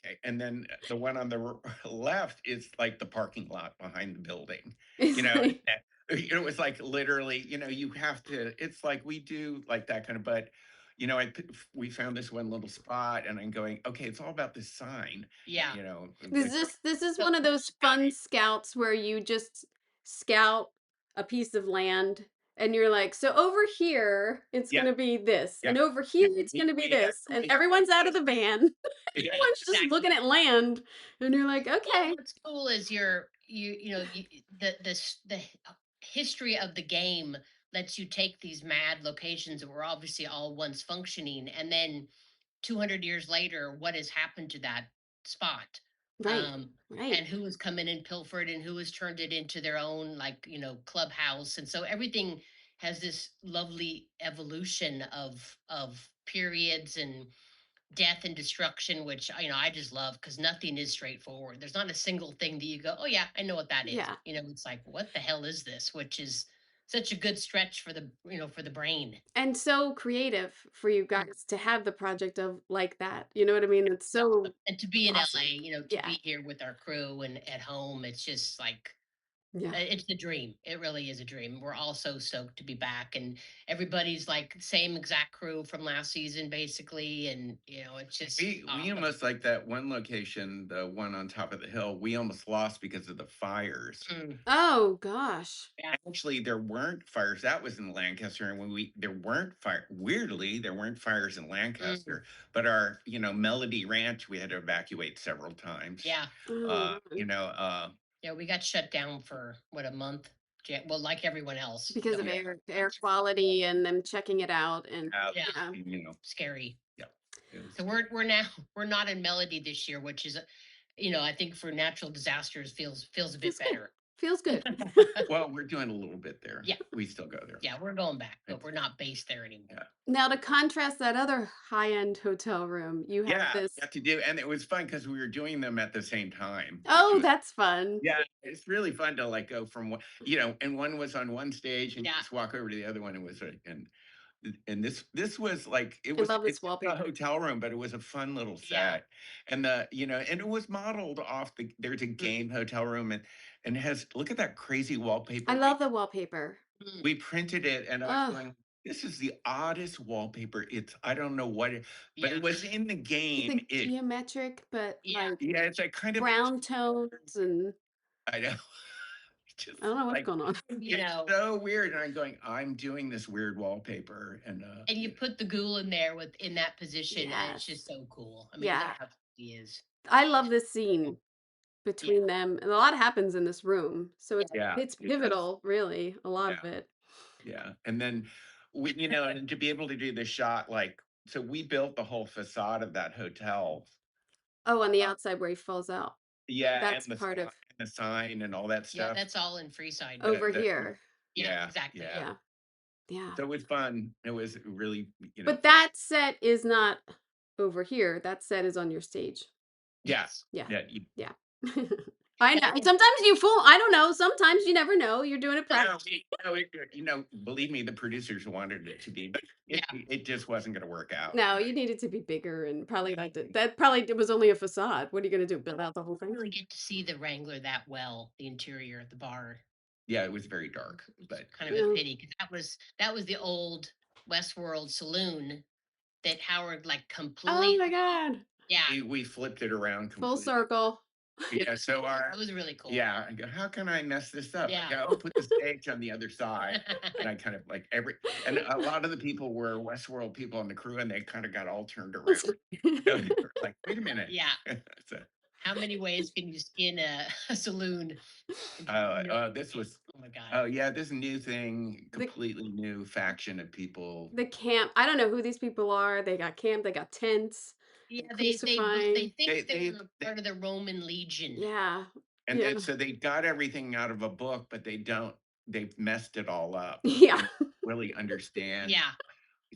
okay, and then the one on the left is like the parking lot behind the building. You It's know, like it was like literally, you have to. It's like we do like that kind of, but we found this one little spot, and I'm going, okay, it's all about this sign. yeah. this is So one of those fun scouts where you just scout a piece of land and you're like, so over here it's Yeah, gonna be this, yeah, and over yeah. here it's gonna be We this, and actually have everyone's out of this. the van. Yeah, Everyone's just exactly. looking at land, and you're like, Well, okay, what's cool is the history of the game lets you take these mad locations that were obviously all once functioning, and then 200 years later, what has happened to that spot? right, Um, right, and who has come in and pilfered, and who has turned it into their own, like, clubhouse, and so everything has this lovely evolution of periods and death and destruction, which I just love because nothing is straightforward. There's not a single thing that you go, oh yeah, I know what that is. yeah. It's like, what the hell is this? Which is such a good stretch for the brain. And so creative for you guys to have the project of like that. You know what I mean? It's so And to be in LA, awesome. to Yeah, be here with our crew and at home, it's just like yeah. it's the dream. It really is a dream. We're all so stoked to be back, and everybody's like same exact crew from last season, basically. And it's just we awesome. almost like that one location, the one on top of the hill. We almost lost because of the fires. Mm, Oh gosh. yeah. Actually, there weren't fires. That was in Lancaster, and when there weren't fire. Weirdly, there weren't fires in Mm, Lancaster, but our Melody Ranch, we had to evacuate several times. yeah. Oh You man. know, Yeah. We got shut down for what, a month. Well, like everyone else. because of Yeah. air quality and them checking it out and Yeah. yeah. Scary. Yeah. It was So we're now we're not in Melody this year, which is, I think for natural disasters feels a bit Feels good. better. Feels good. well, we're doing a little bit there. Yeah. We still go there. Yeah, we're going back, but It's- we're not based there anymore. Yeah. Now to contrast that other high-end hotel room, you have Yeah, this. got to do, and it was fun because we were doing them at the same time. Which Oh, was that's fun. yeah, it's really fun to like go from one, and one was on one stage, and you Yeah. just walk over to the other one, and was and this was like I love this it's just a wallpaper. hotel room, but it was a fun little Yeah. set, and and it was modeled off there's a game hotel room, and it has look at that crazy wallpaper. I love the wallpaper. We printed it, and I was Oh, going, this is the oddest wallpaper. It's I don't know what it, but Yeah. it was in the it's game. like geometric, but Yeah. like Yeah, it's like kind of brown tones, and I know. Just I don't know what's like going on. it's so weird. And I'm going, I'm doing this weird wallpaper. And you put the ghoul in there in that position, and it's Yes. just so cool. I mean, Yeah. look how cool he is. I love this scene Yeah. between them, and a lot happens in this room. So yeah, it's it does. pivotal, really, a lot Yeah. of it. Yeah. And then and to be able to do the shot, like, so we built the whole facade of that hotel. Oh, on the Uh, outside where he falls out. yeah, That's part of and the sign and all that Yeah, stuff. that's all in Freeside. over The- here. Yeah, yeah, exactly. yeah. Yeah. Yeah. So it was fun. It was really, But that set is not over here. That set is on your stage. yes. Yeah. Yeah. Yeah. I know. And sometimes you fool. I don't know. Sometimes you never know. You're doing it No, practice. believe me, the producers wanted it to be, but Yeah. it just wasn't going to work out. No, you need it to be bigger and probably that probably was only a facade. What are you gonna do? Build out the whole I thing? really get to see the Wrangler that well, the interior of the bar. Yeah, it was very dark, but Kind of a pity, because that was the old Westworld saloon that Howard like Oh completely. my god. Yeah, we flipped it around Full completely. circle. Yeah, so that was really cool. yeah, I go, how can I mess this up? Yeah. I go, oh, put the stage on the other side. And I kind of like and a lot of the people were Westworld people on the crew, and they kind of got all turned around. They were like, wait a minute. Yeah. So, How many ways can you skin a saloon? this was, Oh my god. oh yeah, this new thing, completely new faction of people. The camp. I don't know who these people are. They got camp. They got tents. Yeah, Crucifying. they think They- they're part of the Roman Legion. Yeah. And Yeah. then, so they got everything out of a book, but they've messed it all up. Yeah. They don't really understand. Yeah.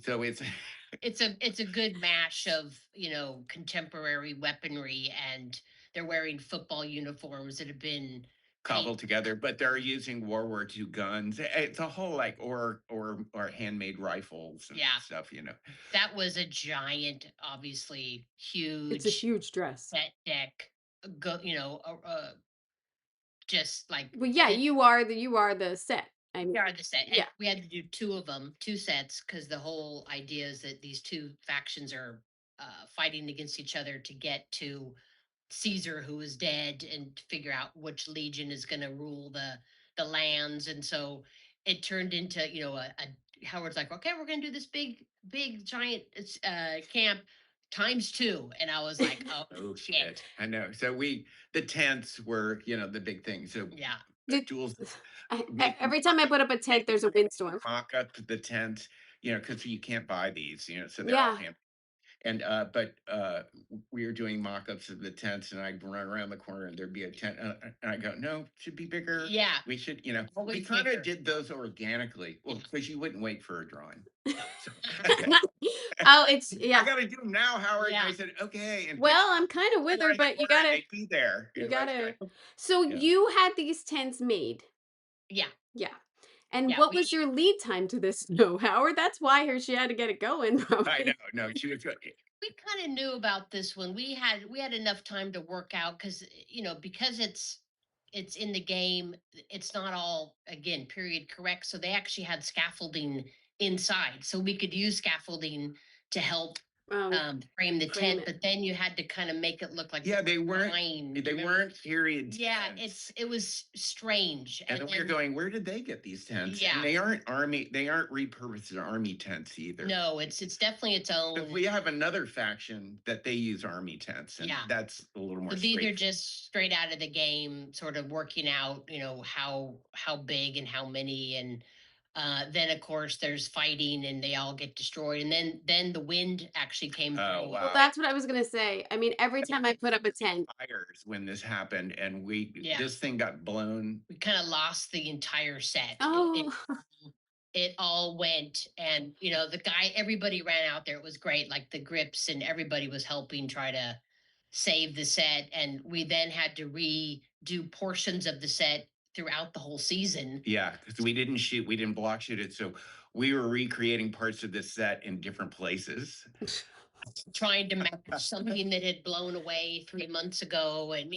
So it's It's a good mash of, contemporary weaponry, and they're wearing football uniforms that have been cobbled together, but they're using World War II guns. It's a whole like or handmade rifles and Yeah. stuff. That was a giant, obviously huge It's a huge dress. set deck. Just like Well, yeah, you are the set. I mean, we are the set. And yeah. we had to do two of them, two sets, because the whole idea is that these two factions are fighting against each other to get to Caesar, who is dead, and to figure out which legion is going to rule the lands. And so it turned into a Howard's like, okay, we're going to do this big giant camp times two, and I was like, oh, Oh shit. shit! I know. So the tents were the big thing. So Yeah. Jules, Every time I put up a tent, there's a windstorm. mock up the tent, because you can't buy these, so they're Yeah. all hand. And we were doing mock-ups of the tents, and I'd run around the corner, and there'd be a tent, and I go, "No, it should be bigger. Yeah. We should, we Always kind bigger. of did those organically, well, because you wouldn't wait for a drawing. So, Oh, it's I yeah. got to do them now, Howard. Yeah. And I said, okay. And Well, I'm kind of with her, but you gotta they'd be there. you And I gotta. said, So Yeah. you had these tents made. Yeah. Yeah. And Yeah, what was your lead time to this snow, Howard? That's why she had to get it going. I Probably. know, no, she was. We kind of knew about this one. We had enough time to work out, because it's in the game. It's not all, again, period correct. So they actually had scaffolding inside, so we could use scaffolding to help Um, frame the frame tent, it. but then you had to kind of make it look like Yeah, they weren't. wine. They weren't period Yeah, tents. it was strange. And then we are going, where did they get these tents? Yeah. And they aren't army. They aren't repurposed army tents either. No, it's definitely its own. We have another faction that they use army tents, and Yeah. that's a little more. So these are just straight out of the game, sort of working out, how big and how many, and then of course there's fighting, and they all get destroyed, and then the wind actually came Oh through. Well, wow! that's what I was gonna say. I mean, every time I put up a tent, Fires when this happened, and Yeah. this thing got blown. We kind of lost the entire set. oh, It all went, and the guy, everybody ran out there. It was great, like the grips and everybody was helping try to save the set, and we then had to redo portions of the set throughout the whole season. Yeah, because we didn't shoot, we didn't block shoot it, so we were recreating parts of this set in different places. Trying to match something that had blown away 3 months ago, and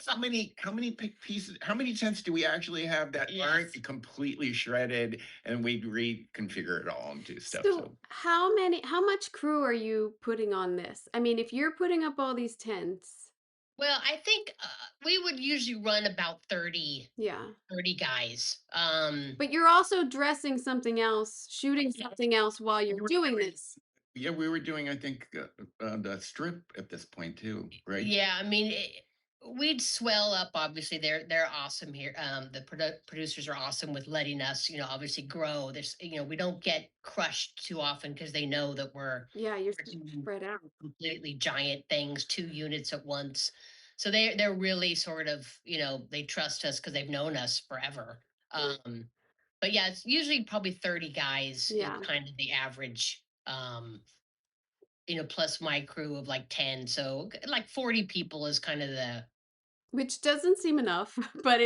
How many tents do we actually have that Yes. aren't completely shredded, and we reconfigure it all and do stuff? so how much crew are you putting on this? I mean, if you're putting up all these tents, Well, I think we would usually run about yeah. 30 guys. But you're also dressing something else, shooting something else while you're doing this. Yeah, we were doing, I think, the strip at this point too, right? Yeah, I mean, we'd swell up. Obviously, they're awesome here. The producers are awesome with letting us, obviously grow. There's, we don't get crushed too often because they know that Yeah, you're we're doing spread out. completely giant things, 2 units at once. So they're really sort of, they trust us because they've known us forever. But yeah, it's usually probably 30 guys is Yeah. kind of the average. Plus my crew of like 10. So like 40 people is kind of the. Which doesn't seem enough, but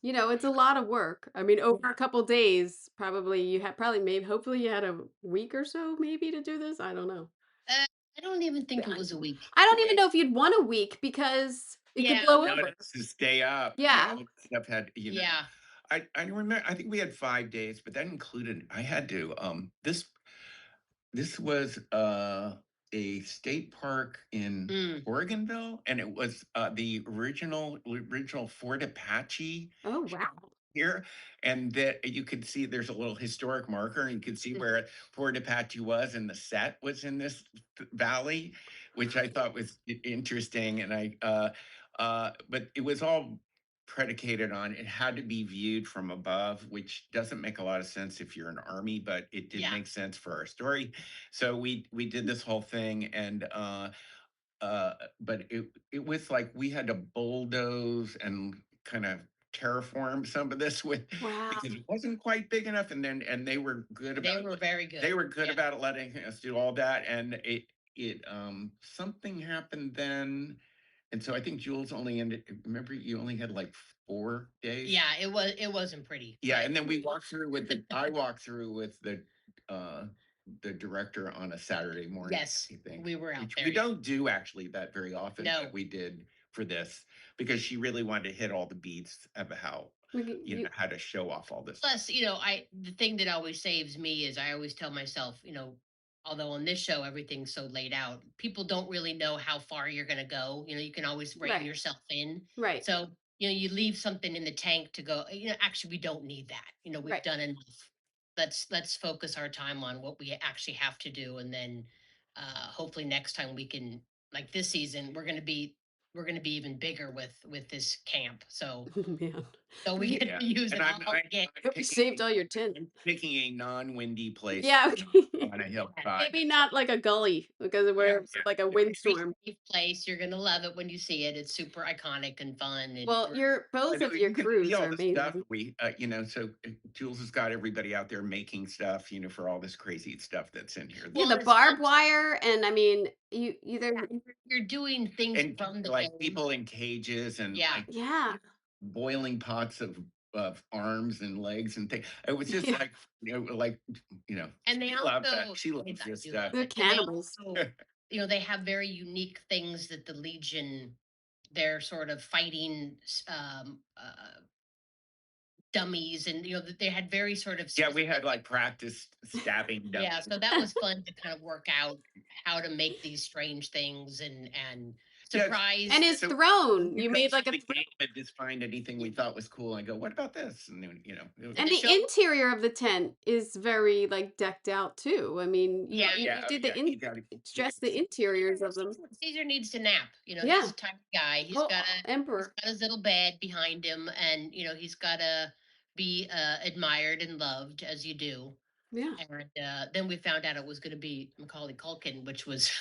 Yeah. it's a lot of work. I mean, over a couple days, probably you had probably maybe hopefully you had a week or so maybe to do this. I don't know. I don't even think it was a week. I don't even know if you'd want a week because it could Yeah, blow no. over. To stay up. Yeah. All that stuff had, Yeah. I remember, I think we had 5 days, but that included, I had to, this was a state park in Mm. Oregonville, and it was the original Fort Apache Oh wow. here, and that you could see there's a little historic marker, and you could see where Fort Apache was, and the set was in this valley, which I thought was interesting. And but it was all predicated on it had to be viewed from above, which doesn't make a lot of sense if you're an army, but it did Yeah. make sense for our story. So we did this whole thing, and but it was like we had to bulldoze and kind of terraform some of this with Wow. because it wasn't quite big enough, and they were good They about were very good. they were good Yeah. about letting us do all that, and it something happened then, and so I think Jules only ended. Remember, you only had like 4 days. Yeah, it wasn't pretty. Yeah, but- and then we walked through with I walked through with uh the director on a Saturday morning. Yes, I think we were out which there. we don't do actually that very often. No. But we did for this because she really wanted to hit all the beats of how how to show off all this. Plus, the thing that always saves me is I always tell myself, although on this show everything's so laid out, people don't really know how far you're going to go. You can always rein Right. yourself in. Right. So, you leave something in the tank to go, actually, we don't need that. We've Right. done enough. Let's focus our time on what we actually have to do. And then hopefully next time we can, like this season, we're going to be even bigger with this camp. So Man. we You- get to use And it I'm, all I'm, again. I'm Hope you saved all your tent. picking a non-windy place Yeah. Okay. on a hillside. Maybe not like a gully because we're Yeah. like a Very windstorm. safe place. You're gonna love it when you see it. It's super iconic and fun. And Well, both of your You can crews see all are the stuff amazing. so Jules has got everybody out there making stuff, for all this crazy stuff that's in here. Yeah, Well, the it's barbed fun. wire, and I mean, you either You're doing things And from the like game. people in cages and Yeah. like yeah. boiling pots of arms and legs and things. It was just Yeah. like And they she loves also that. She loves this stuff. They're And they cannibals. also, they have very unique things that the Legion, they're sort of fighting dummies, and they had very sort of Yeah, we had like practice stabbing dummies. yeah, so that was fun to kind of work out how to make these strange things and Yeah, And surprise. his so throne. we You go made through like a the throne. game and just find anything we thought was cool and go, what about this? And then, And And the the show, interior of the tent is very like decked out too. I mean, yeah, you yeah, did yeah, the he got it. dress the interiors of them. Caesar needs to nap. He's Yeah. a tired guy. Oh, He's emperor. got his little bed behind him, and he's got to be admired and loved as you do. Yeah. And then we found out it was going to be Macaulay Culkin, which was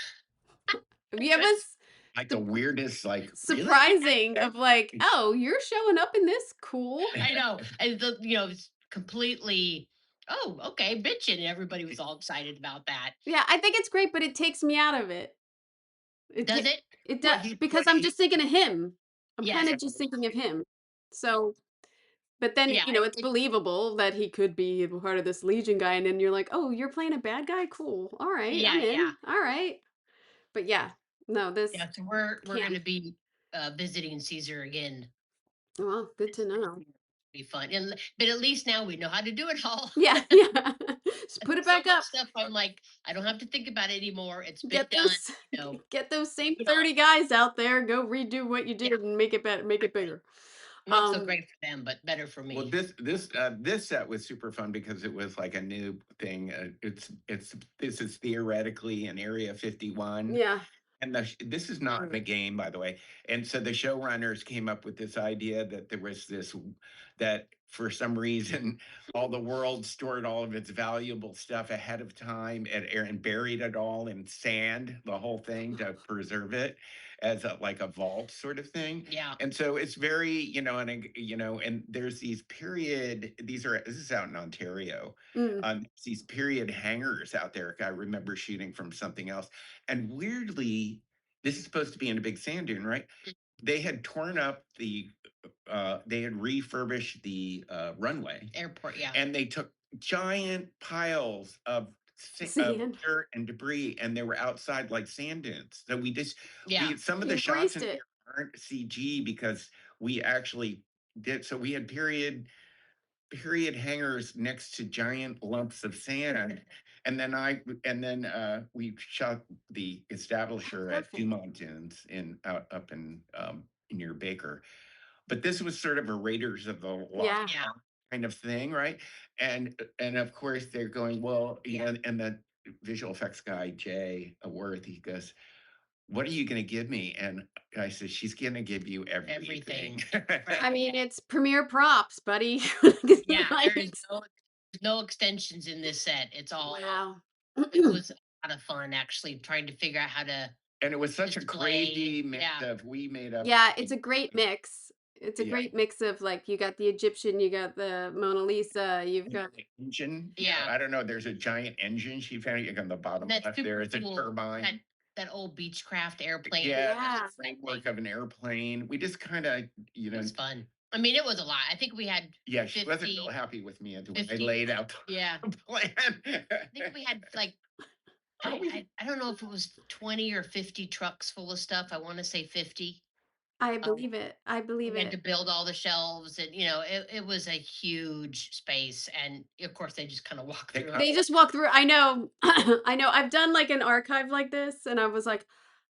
Yeah, it was Like the su- weirdest, like, really? surprising of like, oh, you're showing up in this cool. I know, and it's completely. Oh, okay, bitchin'. And everybody was all excited about that. Yeah, I think it's great, but it takes me out of it. Does it? It Well, does because I'm just thinking of him. I'm kind Yes. of just thinking of him. So, but then, Yeah. it's believable that he could be a part of this Legion guy, and then you're like, "Oh, you're playing a bad guy? Cool. All right, Yeah. I'm Yeah. in. All right." But yeah, no, this Yeah. So we're camp. gonna be visiting Caesar again. Well, good to know. Be fun, but at least now we know how to do it all. Yeah, yeah. Just put it So back much up. stuff. I'm like, I don't have to think about it anymore. It's been Get done. those, You know, get those same moving on. 30 guys out there. Go redo what you Yeah. did and make it better, make it bigger. Not so Um, great for them, but better for Well, me. this set was super fun because it was like a new thing. This is theoretically an Area 51, yeah. and this is not a game, by the way. And so the showrunners came up with this idea that there was this that for some reason all the world stored all of its valuable stuff ahead of time and buried it all in sand, the whole thing to preserve it as like a vault sort of thing. Yeah. And so it's very, and there's this is out in Ontario. Mm. These period hangars out there. I remember shooting from something else. And weirdly, this is supposed to be in a big sand dune, right? They had torn up they had refurbished the runway, Airport. Yeah. and they took giant piles of Sand. dirt and debris, and they were outside like sand dunes. So Yeah. some of You the shots embraced in it. here aren't CG because we actually did. So we had period hangers next to giant lumps of sand. And then we shot the establisher at Perfect. Dumont Dunes up in near Baker. But this was sort of a Raiders of the Lost Yeah. Yeah. Ark kind of thing, right? And of course they're going, well, and the visual effects guy, Jay Worth, he goes, what are you going to give me? And I said, she's going to give you everything. I mean, it's premier props, buddy. Yeah. There is Like, no extensions in this set. It's all. wow. It was a lot of fun actually trying to figure out how to And it was such a display. crazy mix Yeah. of we made up. Yeah, it's a great mix. It's a Yeah. great mix of like you got the Egyptian, you got the Mona Lisa, you've got Engine. Yeah. I don't know. There's a giant engine she found on the bottom That's left super there. It's a cool. turbine. That old Beechcraft airplane. Yeah, Yeah. the framework of an airplane. We just kind of, It was fun. I mean, it was a lot. I think we had yeah, she wasn't 50. real happy with me until I 50. laid out Yeah. the plan. I think we had like I don't know if it was 20 or 50 trucks full of stuff. I want to say 50. I Um, believe it. I believe we had to it. build all the shelves, and it was a huge space, and of course they just kind of walk They through cut- it. They just walk through. I know. I know. I've done like an archive like this and I was like,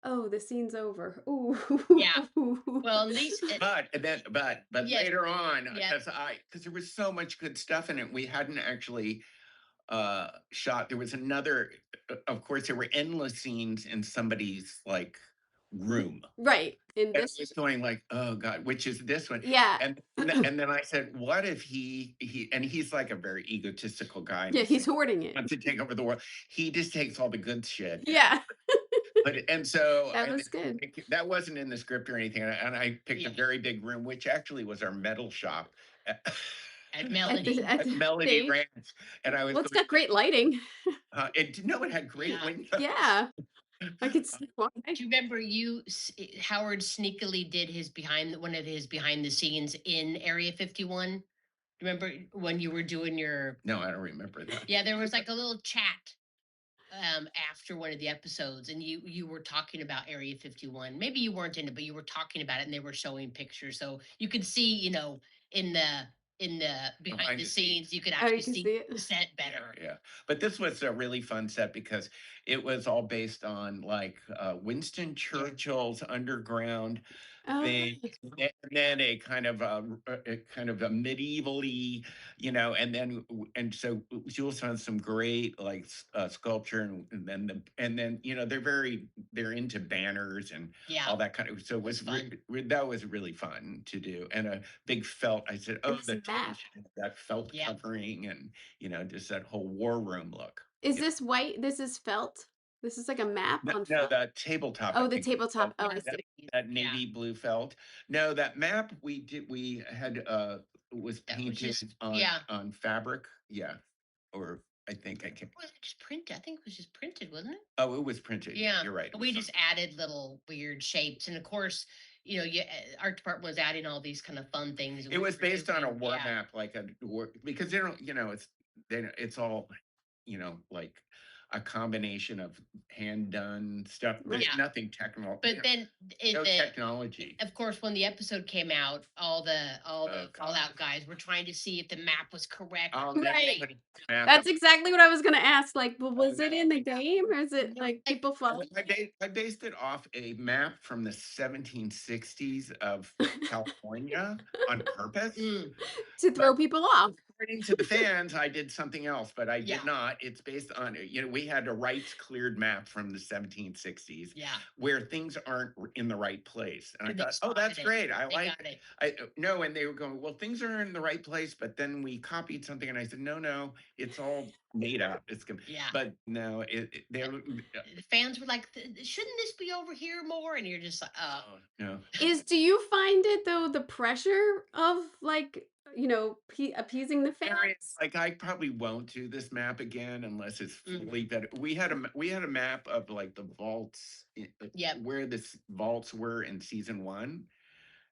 "Oh, the scene's over." Ooh. Yeah. Well, at least but yes, later on, yeah. because there was so much good stuff in it, we hadn't actually shot. There was another, of course, there were endless scenes in somebody's like room. Right. In And I this was going like, oh God, which is this one? Yeah. And then I said, what if he's like a very egotistical guy. Yeah, he's hoarding it. Wants to take over the world. He just takes all the good shit. Yeah. And so That was good. that wasn't in the script or anything. And I picked Yeah. a very big room, which actually was our metal shop at, At At Melody. the, at at the Melody stage. Ranch. And I was Well, it's going, got great lighting. it had great Yeah. windows. Yeah. I could see why. Do you remember Howard sneakily did one of his behind the scenes in Area 51? Remember when you were doing your No, I don't remember that. Yeah, there was like a little chat after one of the episodes, and you were talking about Area 51. Maybe you weren't in it, but you were talking about it, and they were showing pictures, so you could see, in the in the behind Behind the the scenes. scenes, you could Oh, actually you can see see it. the set better. Yeah. But this was a really fun set because it was all based on like Winston Churchill's underground Oh, thing, and then a kind of a kind of a medievally, and so Jules found some great like sculpture, and then they're into banners and Yeah, all that kind of. So it was fun. that was really fun to do, and a big felt. I said, and oh, this the map. table should have that felt Yeah. covering, and just that whole war room look. Is Yeah. this white? This is felt? This is like a map No, on no, felt? the tabletop, I Oh, the think. tabletop. Oh, I That, see. that Yeah. navy blue felt. No, that map we did. We had was That was painted just on yeah. fabric. Yeah, or I think I can. Was it just printed? I think it was just printed, wasn't it? Oh, it was printed. Yeah. You're right. It We was just added little weird shapes, and of course, art department was adding all these kind of fun things. It was based on a doing. war Yeah. map, like a war, because they don't, it's all, like a combination of hand done stuff. There's Right. Yeah. nothing technical. But then no technology. of course, when the episode came out, all the Oh, God. Fallout guys were trying to see if the map was correct. I'll never Right. put a map That's up. exactly what I was gonna ask. Like, well, was it no. in the game or is it like Like, people follow? I based it off a map from the 1760s of California on purpose. Mm, To throw But people off. according to the fans, I did something else, but I Yeah. did not. It's based on, we had a rights cleared map from the 1760s yeah. where things aren't in the right place. And I And they thought, oh, that's spotted it. great. I They like got it. no, and they were going, well, things are in the right place, but then we copied something, and I said, no, it's all made up. Yeah. But no, they were, The fans were like, "Shouldn't this be over here more?" And you're just like, "Oh, no. Do you find it though the pressure of like, appeasing the fans? Like I probably won't do this map again unless it's Mm. fully better. We had a map of like the vaults, Yep. where the vaults were in season one,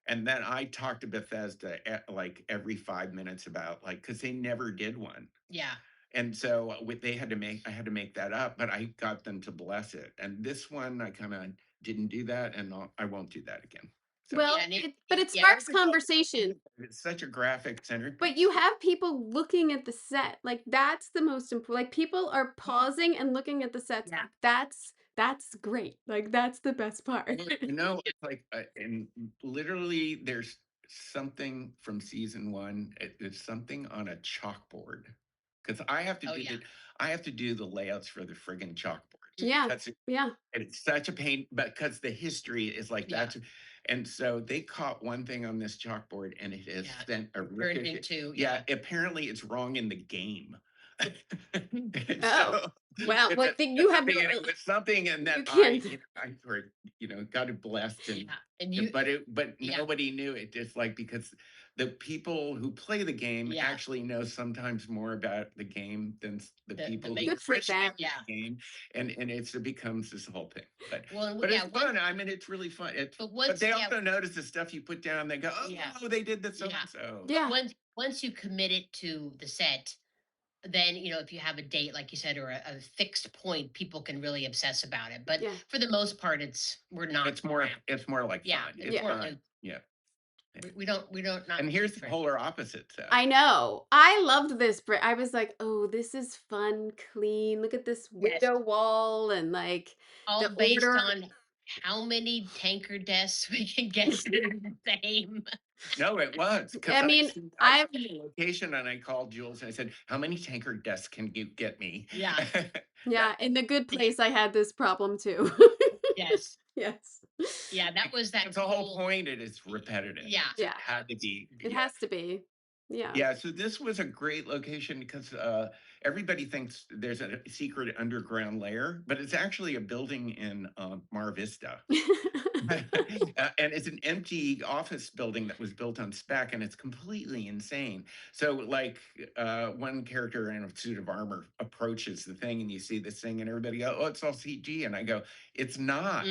and then I talked to Bethesda like every 5 minutes about like because they never did one, yeah." and so I had to make that up, but I got them to bless it. And this one I kind of didn't do that, and I won't do that again. So Well, Yeah, and but it yeah, sparks conversation. it's such a graphic centered. But you have people looking at the set. Like that's the most important. Like people are pausing and looking at the sets. Yeah. That's great. Like that's the best part. It's like, and literally, there's something from season one. It's something on a chalkboard because Oh, yeah. I have to do the layouts for the friggin' chalkboard. Yeah. That's it. Yeah. And it's such a pain, but because the history is like Yeah. that. And so they caught one thing on this chalkboard, and it has Yeah. sent a Turned ricochet. into Yeah, apparently it's wrong in the game. And Oh. Wow. it's What thing you have something, no, it was something, and you that can't. I sort got it blessed, and Yeah. And you but Yeah. nobody knew it. Just like because the people who play the game Yeah. actually know sometimes more about the game than the The people who makers. Good for originally them. made Yeah. the game, and it becomes this whole thing. But Well, but yeah, it's fun. I mean, it's really fun. but But they also notice the stuff you put down. They go, oh, Yeah. they did this so Yeah. and so. Yeah. once you commit it to the set, then if you have a date, like you said, or a fixed point, people can really obsess about it. But Yeah. for the most part, we're not. It's more like Yeah, fun. it's It's more fun. like- Yeah. We don't not. And here's the different. polar opposite. So. I know. I loved this. I was like, oh, this is fun, clean. Look at this Yes. window wall and like All the based order. on how many tanker deaths we can get in the same. No, it was. I mean, I I've saw the location, and I called Jules and I said, how many tanker deaths can you get me? Yeah. yeah, in the good place I had this problem too. Yes. yes. Yeah, that was that. That's the whole point. It is repetitive. Yeah. It Yeah. had to be. It has to be. Yeah. Yeah, so this was a great location because everybody thinks there's a secret underground layer, but it's actually a building in Mar Vista. And it's an empty office building that was built on spec, and it's completely insane. So like one character in a suit of armor approaches the thing, and you see this thing, and everybody go, oh, it's all CG. And I go, it's not.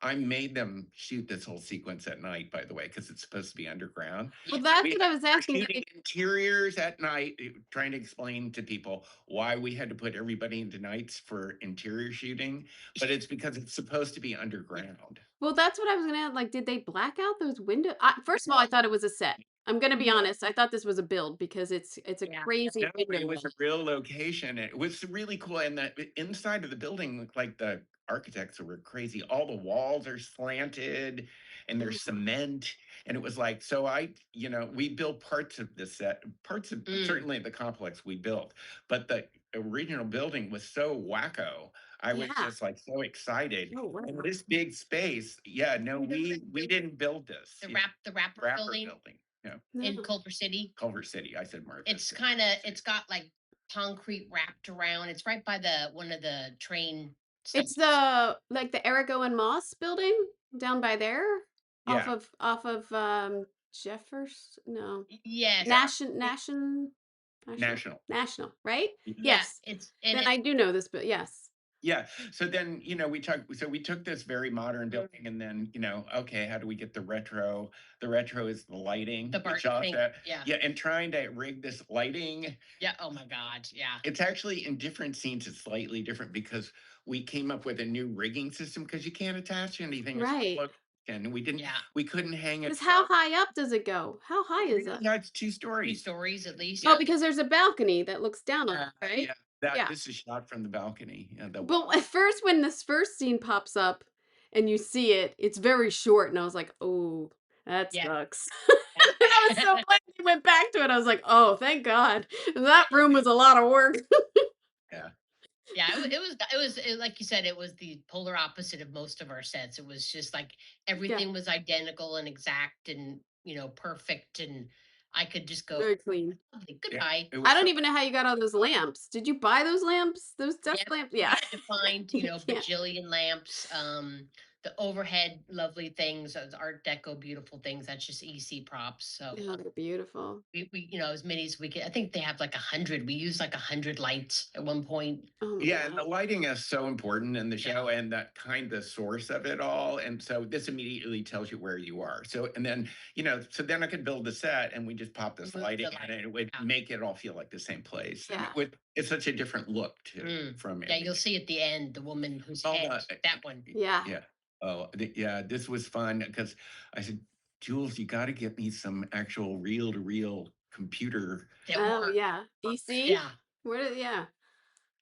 I made them shoot this whole sequence at night, by the way, because it's supposed to be underground. Well, that's what I was We're asking. shooting interiors at night, trying to explain to people why we had to put everybody into nights for interior shooting, but it's because it's supposed to be underground. Well, that's what I was gonna like. Did they black out those windows? First of all, I thought it was a set. I'm gonna be Yeah. honest. I thought this was a build because it's a Yeah. crazy No, window it was wall. a real location. It was really cool. And the inside of the building looked like the architects were crazy. All the walls are slanted and there's Oh, cement. And it was like, so we built parts of the set, parts of Mm. certainly the complex we built, but the original building was so wacko. I was yeah. just like so excited. Oh, wow. And this big space, yeah, no, we didn't build this. The rapper Rapper building building. Yeah. in No. Culver City. Culver City. I said Martha. It's kind of it's got like concrete wrapped around. It's right by the one of the train It's stations. the like the Erigo and Moss building down by there, off Yeah. of Jeffers. No, Yes. Yeah. National, National. National, right? Yeah, Yes. it's and Then it's I do know this, but yes. Yeah. So then, we took this very modern building and then, okay, how do we get the retro? The retro is the lighting, the which Barton thing. also, Yeah. yeah, and trying to rig this lighting. Yeah. Oh my God. Yeah. It's actually in different scenes, it's slightly different because we came up with a new rigging system because you can't attach anything. It's Right. and Yeah. we couldn't hang it Because how up. high up does it go? How high is that? Yeah, it's two 3 stories. stories at least. Oh, because there's a balcony that looks down on Yeah, it, right? yeah. That Yeah. this is shot from the balcony. Yeah, But at first, when this first scene pops up and you see it, it's very short, and I was like, "Oh, that Yeah. sucks." I was so glad we went back to it. I was like, "Oh, thank God." That room was a lot of work. yeah. Yeah, like you said, it was the polar opposite of most of our sets. It was just like Yeah, everything was identical and exact and perfect, and I could just go, very clean. "Lovely, Yeah. goodbye." It I was don't so even know how you got all those lamps. Did you buy those lamps? Those desk Yep, lamps? we Yeah. had to find You can't. bajillion lamps. The overhead lovely things, those Art Deco beautiful things. That's just EC props. So Oh, they're beautiful. we as many as we could. I think they have like 100. We used like 100 lights at one point. Oh my Yeah, and the God. lighting is so important in the Yeah. show and that kind of source of it all. And so this immediately tells you where you are. So and then, so then I could build the set and we just pop this Move lighting the in light. and it would Yeah. make it all feel like the same place. And Yeah. it's such a different look too from Yeah, you'll everything. see at the end the woman whose All head, the that one. Yeah. yeah. Oh, yeah, this was fun because I said, Jules, you got to get me some actual reel to reel computer. That Oh worked. yeah. EC? Yeah. Where did yeah.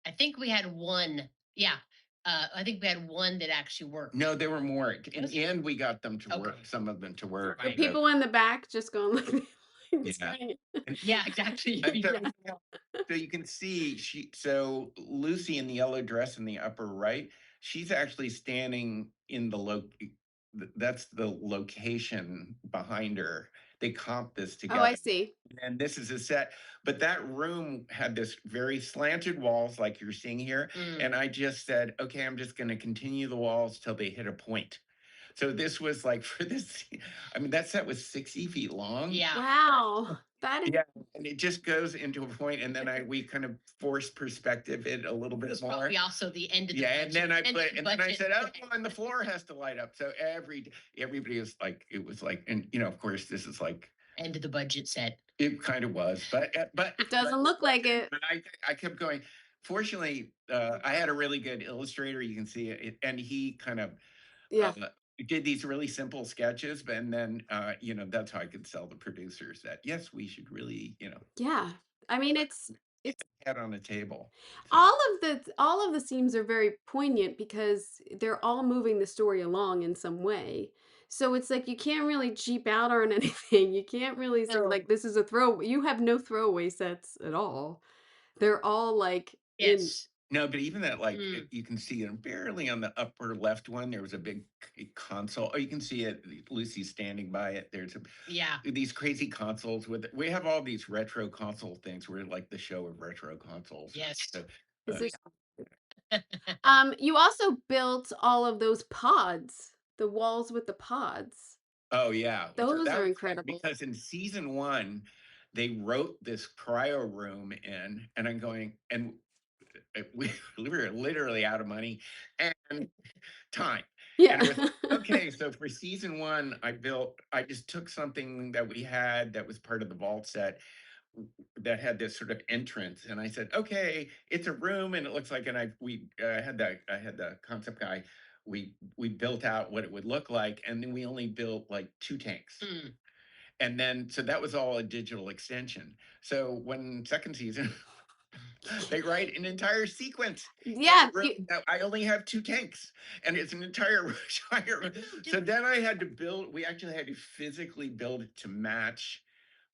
I think we had one. Yeah. I think we had one that actually worked. No, there were more. In Was the end, we got them to work, Okay. some of them to work. The Right. people in the back just going like Yeah. trying And, Yeah, exactly. and so, Yeah. so you can see so Lucy in the yellow dress in the upper right, she's actually standing in that's the location behind her. They comp this Oh, I together. see. And this is a set, but that room had this very slanted walls like you're seeing here. Mm. And I just said, okay, I'm just going to continue the walls till they hit a point. So this was like for this, I mean, that set was 60 feet long. Yeah. Wow. That is Yeah, and it just goes into a point, and then we kind of force perspective it a little It bit was more. probably also the end of the Yeah, budget. and then I end put, of the and then I budget. said, oh, and the floor has to light up. So everybody was like, it was like, and of course, this is like End of the budget set. it kind of was, but it doesn't look like it. but I kept going. Fortunately, I had a really good illustrator. You can see it, and he kind of Yeah. uh, did these really simple sketches, but and then that's how I could sell the producers that yes, we should really Yeah. I mean it's head on a table. So, all of the scenes are very poignant because they're all moving the story along in some way. So it's like you can't really cheap out on anything. You can't really say No. like this is a throw. You have no throwaway sets at all. They're all like in Yes. no, but even that, like Mm. you can see it barely on the upper left one. There was a big console. Oh, you can see it. Lucy's standing by it. There's Yeah. these crazy consoles with. We have all these retro console things. We're like the show of retro consoles. Yes. So, is uh, this you also built all of those pods, the walls with the pods. oh yeah, so Those that are was fun incredible. because in season one, they wrote this cryo room in, and I'm going, and we were literally out of money and time. And Yeah. I was like, okay, so for season one, I just took something that we had that was part of the vault set that had this sort of entrance. And I said, okay, it's a room and it looks like, and I had the concept guy, we built out what it would look like. And then we only built like two tanks. Mm. And then, so that was all a digital extension. So when second season, they write an entire sequence in Yeah, a room that I only have 2 tanks, and it's an entire entire. So then I had to build. We actually had to physically build it to match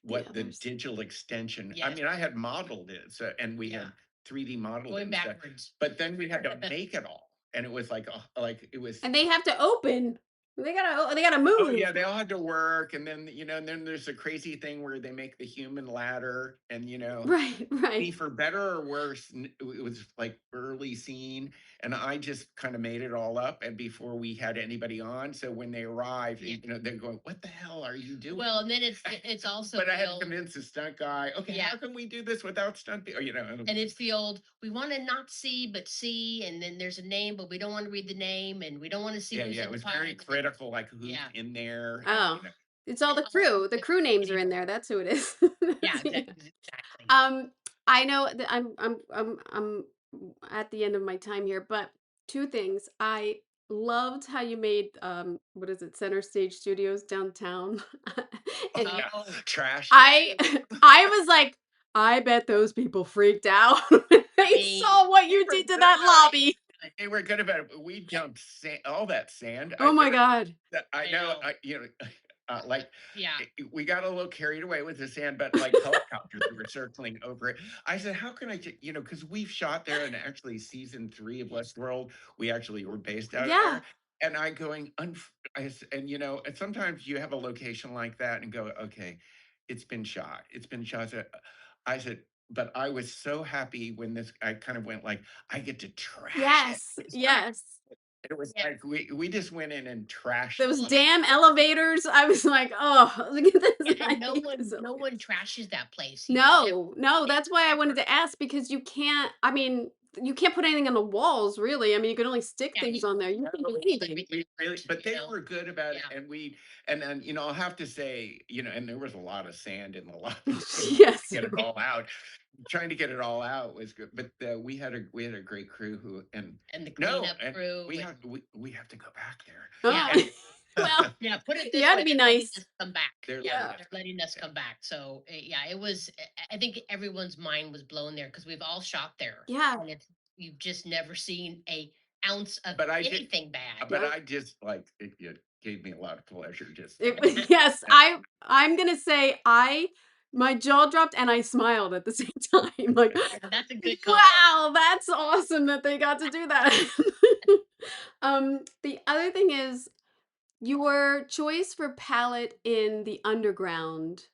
the what the others. digital extension. I Yes. mean, I had modeled it, so and we Yeah. had 3D modeled it Going and stuff, backwards. but then we had to make it all, and it was like it was. And they have to open. They gotta Oh move. yeah, they all had to work, and then and then there's a crazy thing where they make the human ladder, and Right, right. for better or worse, it was like early scene, and I just kind of made it all up, and before we had anybody on, so when they arrived, Yeah. they're going, "What the hell are you doing?" Well, and then it's also But I the had to old, convince the stunt guy, okay, yeah, how can we do this without stunt people? and it's the old, we want to not see but see, and then there's a name, but we don't want to read the name, and we don't want to see yeah, who's yeah, in it the was pile. very critical, like who's Yeah. in there. Oh, it's all And the also crew. The the crew names are creative- in there. That's who it is. Yeah, Yeah. exactly. I know that I'm at the end of my time here, but two things. I loved how you made what is it, Center Stage Studios downtown. Oh And yeah, Oh, trash. I I was like, I bet those people freaked out when I they mean, saw what They you were did to good that about it. lobby. They were good about it. We dumped all that sand. Oh I my never. God. I I know. know. Like Yeah. we got a little carried away with the sand, but like helicopters were circling over it. I said, "How can I?" Because we've shot there, and actually, season 3 of Westworld, we actually were based out of Yeah. there. And I going, and and sometimes you have a location like that, and go, "Okay, it's been shot. It's been shot." I said, but I was so happy when I kind of went like, I get to trash it. Yes. Yes. It was Yeah. like we just went in and trashed it. Those Well, damn elevators. I was like, oh, look at this. I and no hate one this no elevator. one trashes that place. You would never No, no, that's why I wanted to ask because you can't, I mean, you can't put anything on the walls, really. I mean, you can only stick yeah, things on there. You can't do anything. But they were good about it, Yeah. and and then I'll have to say, and there was a lot of sand in the lobby too, to Yes. get it all out. Trying to get it all out was good, but we had a great crew who and And the no, cleanup and crew. we have to go back there. Oh, Yeah. And well, Yeah, put it you this had way, to be they're letting nice. us come back. they're Yeah, letting Yeah. us. they're letting us Yeah. come back. So yeah, it was. I think everyone's mind was blown there because we've all shot there, Yeah. and it's you've just never seen a ounce of But I did. anything bad. But Yeah. I just like it gave me a lot of pleasure just It was, yes, that- I'm gonna say my jaw dropped and I smiled at the same time. Like, That's a good combo. wow, that's awesome that they got to do that. The other thing is your choice for palette in the underground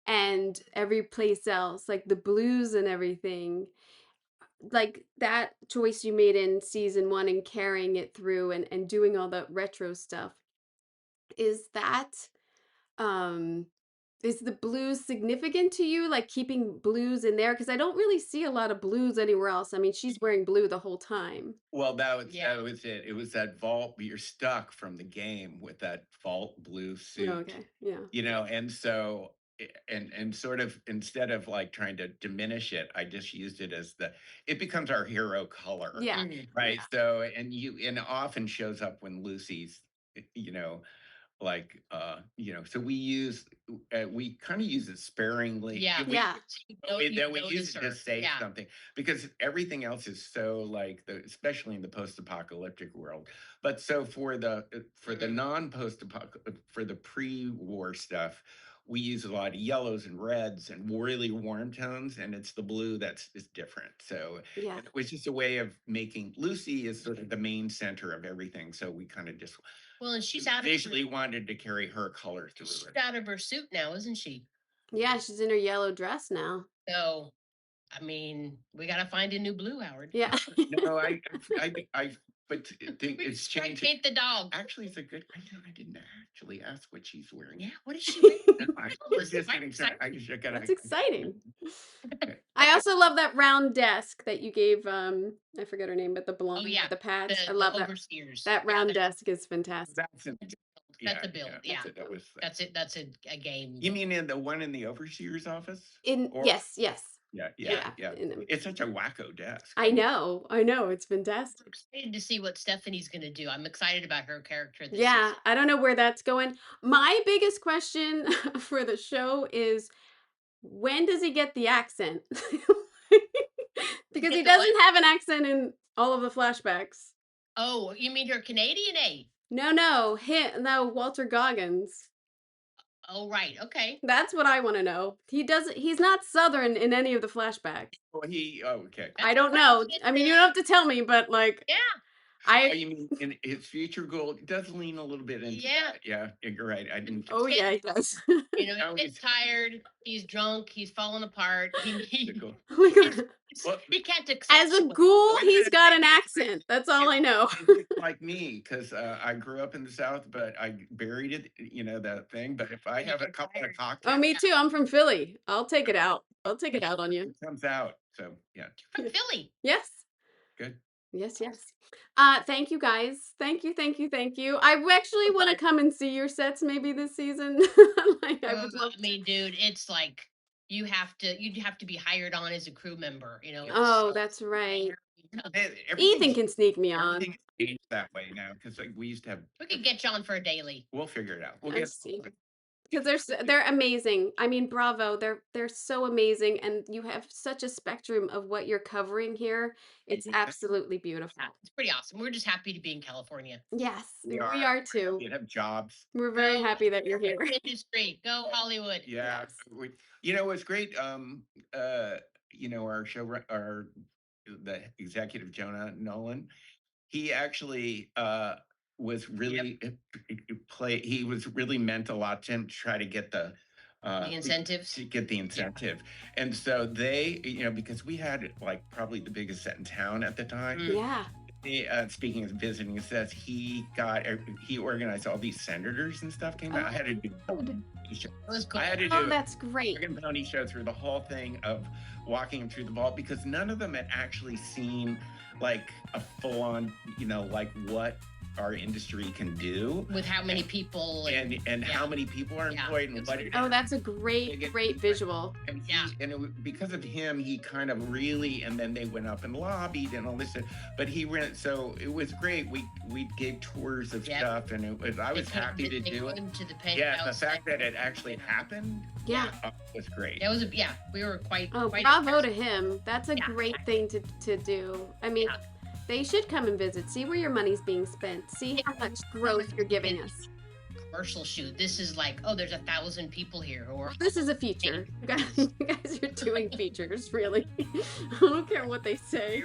and every place else, like the blues and everything, like that choice you made in season 1 and carrying it through and doing all that retro stuff. Is that um is the blues significant to you, like keeping blues in there? Because I don't really see a lot of blues anywhere else. I mean, she's wearing blue the whole time. Well, Yeah. that was it. It was that vault. You're stuck from the game with that vault blue Oh, suit, okay, yeah. and so and sort of instead of like trying to diminish it, I just used it as it becomes our hero color, Yeah, Mm. right? yeah, So and it often shows up when Lucy's, you know, like so we kind of use it sparingly. Yeah. yeah, You We use notice it to her. say Yeah. something because everything else is so like especially in the post-apocalyptic world. But so for the Mhm. non-post-apocalyptic, for the pre-war stuff, we use a lot of yellows and reds and really warm tones, and it's the blue that's is different. So yeah, it was just a way of making Lucy is sort of the main center of everything. So we kind of just Well, and she's out of visually wanted to carry her color she's through it. out of her suit now, isn't she? yeah. She's in her yellow dress now. So I mean, we got to find a new blue, Howard. Yeah. No, but We it's just tried to changing. paint the dog. Actually, it's a good. I didn't actually ask what she's wearing. Yeah. What is she wearing? No, we're just getting started. I just gotta. That's exciting. Okay. I also love that round desk that you gave I forget her name, but the blonde Oh with yeah, the pads. I the love that. overseers. That Yeah, round desk is fantastic. That's an, that's a build. Yeah, that was. that's it. That's a game. You mean in the one in the overseer's office? In Or yes, yes. Yeah. And It's such a wacko desk. I know. It's fantastic. I'm excited to see what Stephanie's going to do. I'm excited about her character this Yeah, season. I don't know where that's going. My biggest question for the show is, when does he get the accent? Because he Get the what? doesn't have an accent in all of the flashbacks. Oh, you mean her Canadian A? No, Walter Goggins. Oh, right. Okay. That's what I want to know. He's not Southern in any of the flashbacks. Okay. I That's all don't right. know. I mean, you don't have to tell me, but like, Yeah. Oh, you mean in his future goal, it does lean a little bit into Yeah. that. Yeah, you're right. I didn't. oh yeah, he does. You know, Now he's tired. He's drunk. He's falling apart. Cool. Oh my God. Well, he can't accept. As a what- ghoul, Wait a he's minute, got an maybe it's accent. That's all I know. Maybe it's like me, because I grew up in the South, but I buried it, that thing. But if I have a couple of Oh, cocktails, me too. I'm from Philly. I'll take it out. I'll take it out on you. it comes out. So yeah, From Philly. Yes. good. Yes. Thank you guys. Thank you. I actually want to come and see your sets maybe this season. Like, I would love I mean, dude, it's like you'd have to be hired on as a crew member. You know. Oh, that's right. Hey, Ethan can sneak me on. everything has changed that way now, because like we used to have. We could get you on for a daily. We'll figure it out. We'll I get. see. Because they're amazing. I mean, bravo. They're so amazing, and you have such a spectrum of what you're covering here. It's absolutely beautiful. Yeah, it's pretty awesome. We're just happy to be in California. Yes, we are. are too. We have jobs. We're very Go happy that you're here. Industry, go Hollywood. Yeah, Yes. what's great. Our the executive Jonah Nolan, he actually was really he was really meant a lot to him to try to get the incentives. to get the incentive. And so they, because we had like probably the biggest set in town at the time. Yeah. Speaking of visiting sets, he organized all these senators and stuff came out. I had to do It was cool. I had to do Oh, that's great. Dragon Pony show through the whole thing of walking through the vault, because none of them had actually seen like a full-on, like what our industry can do with how many people and how many people are employed and what it Oh, that's a great visual. and because of him, he kind of really, and then they went up and lobbied and all this stuff. But he ran, so it was great. We gave tours of stuff, and I was happy to do it. The fact that it actually happened, was great. It was we were quite. Quite bravo impressed. to him. That's a great thing to do. I mean, they should come and visit, see where your money's being spent, see how much growth you're giving us. Commercial shoot. This is like, there's 1,000 people here. Or this is a feature. You guys are doing features, really. I don't care what they say.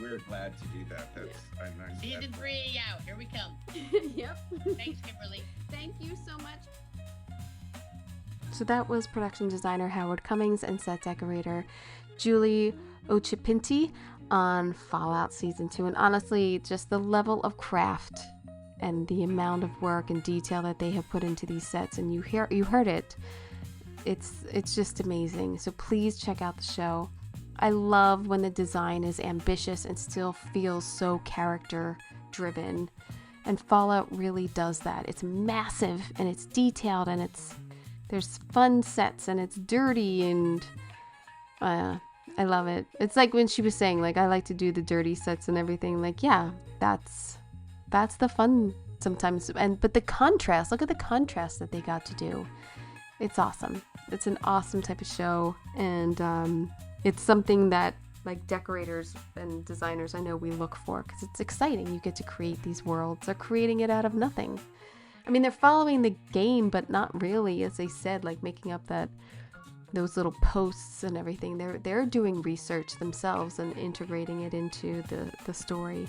We're glad to do that. That's nice. Season 3 out. Here we come. Yep. Thanks, Kimberly. Thank you so much. So that was production designer Howard Cummings and set decorator Julie Ochipinti on Fallout Season 2. And honestly, just the level of craft and the amount of work and detail that they have put into these sets, and you heard it. It's just amazing. So please check out the show. I love when the design is ambitious and still feels so character driven. And Fallout really does that. It's massive and it's detailed and there's fun sets and it's dirty and I love it. It's like when she was saying, like, I like to do the dirty sets and everything. Like, yeah, that's the fun sometimes. But the contrast, look at the contrast that they got to do. It's awesome. It's an awesome type of show. And it's something that, like, decorators and designers, I know we look for, because it's exciting. You get to create these worlds. They're creating it out of nothing. I mean, they're following the game, but not really, as they said, like making up those little posts and everything. They're doing research themselves and integrating it into the story.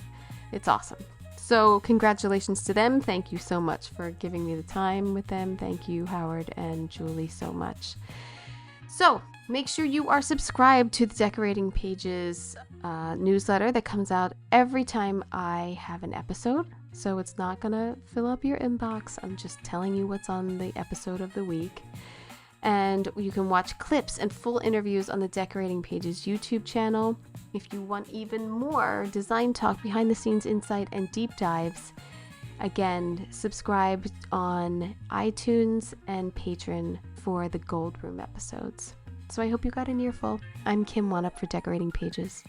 It's awesome. So congratulations to them. Thank you so much for giving me the time with them. Thank you, Howard and Julie, so much. So make sure you are subscribed to the Decorating Pages newsletter that comes out every time I have an episode. So it's not going to fill up your inbox. I'm just telling you what's on the episode of the week. And you can watch clips and full interviews on the Decorating Pages YouTube channel. If you want even more design talk, behind the scenes insight, and deep dives, again, subscribe on iTunes and Patreon for the Gold Room episodes. So I hope you got an earful. I'm Kim Wannop for Decorating Pages.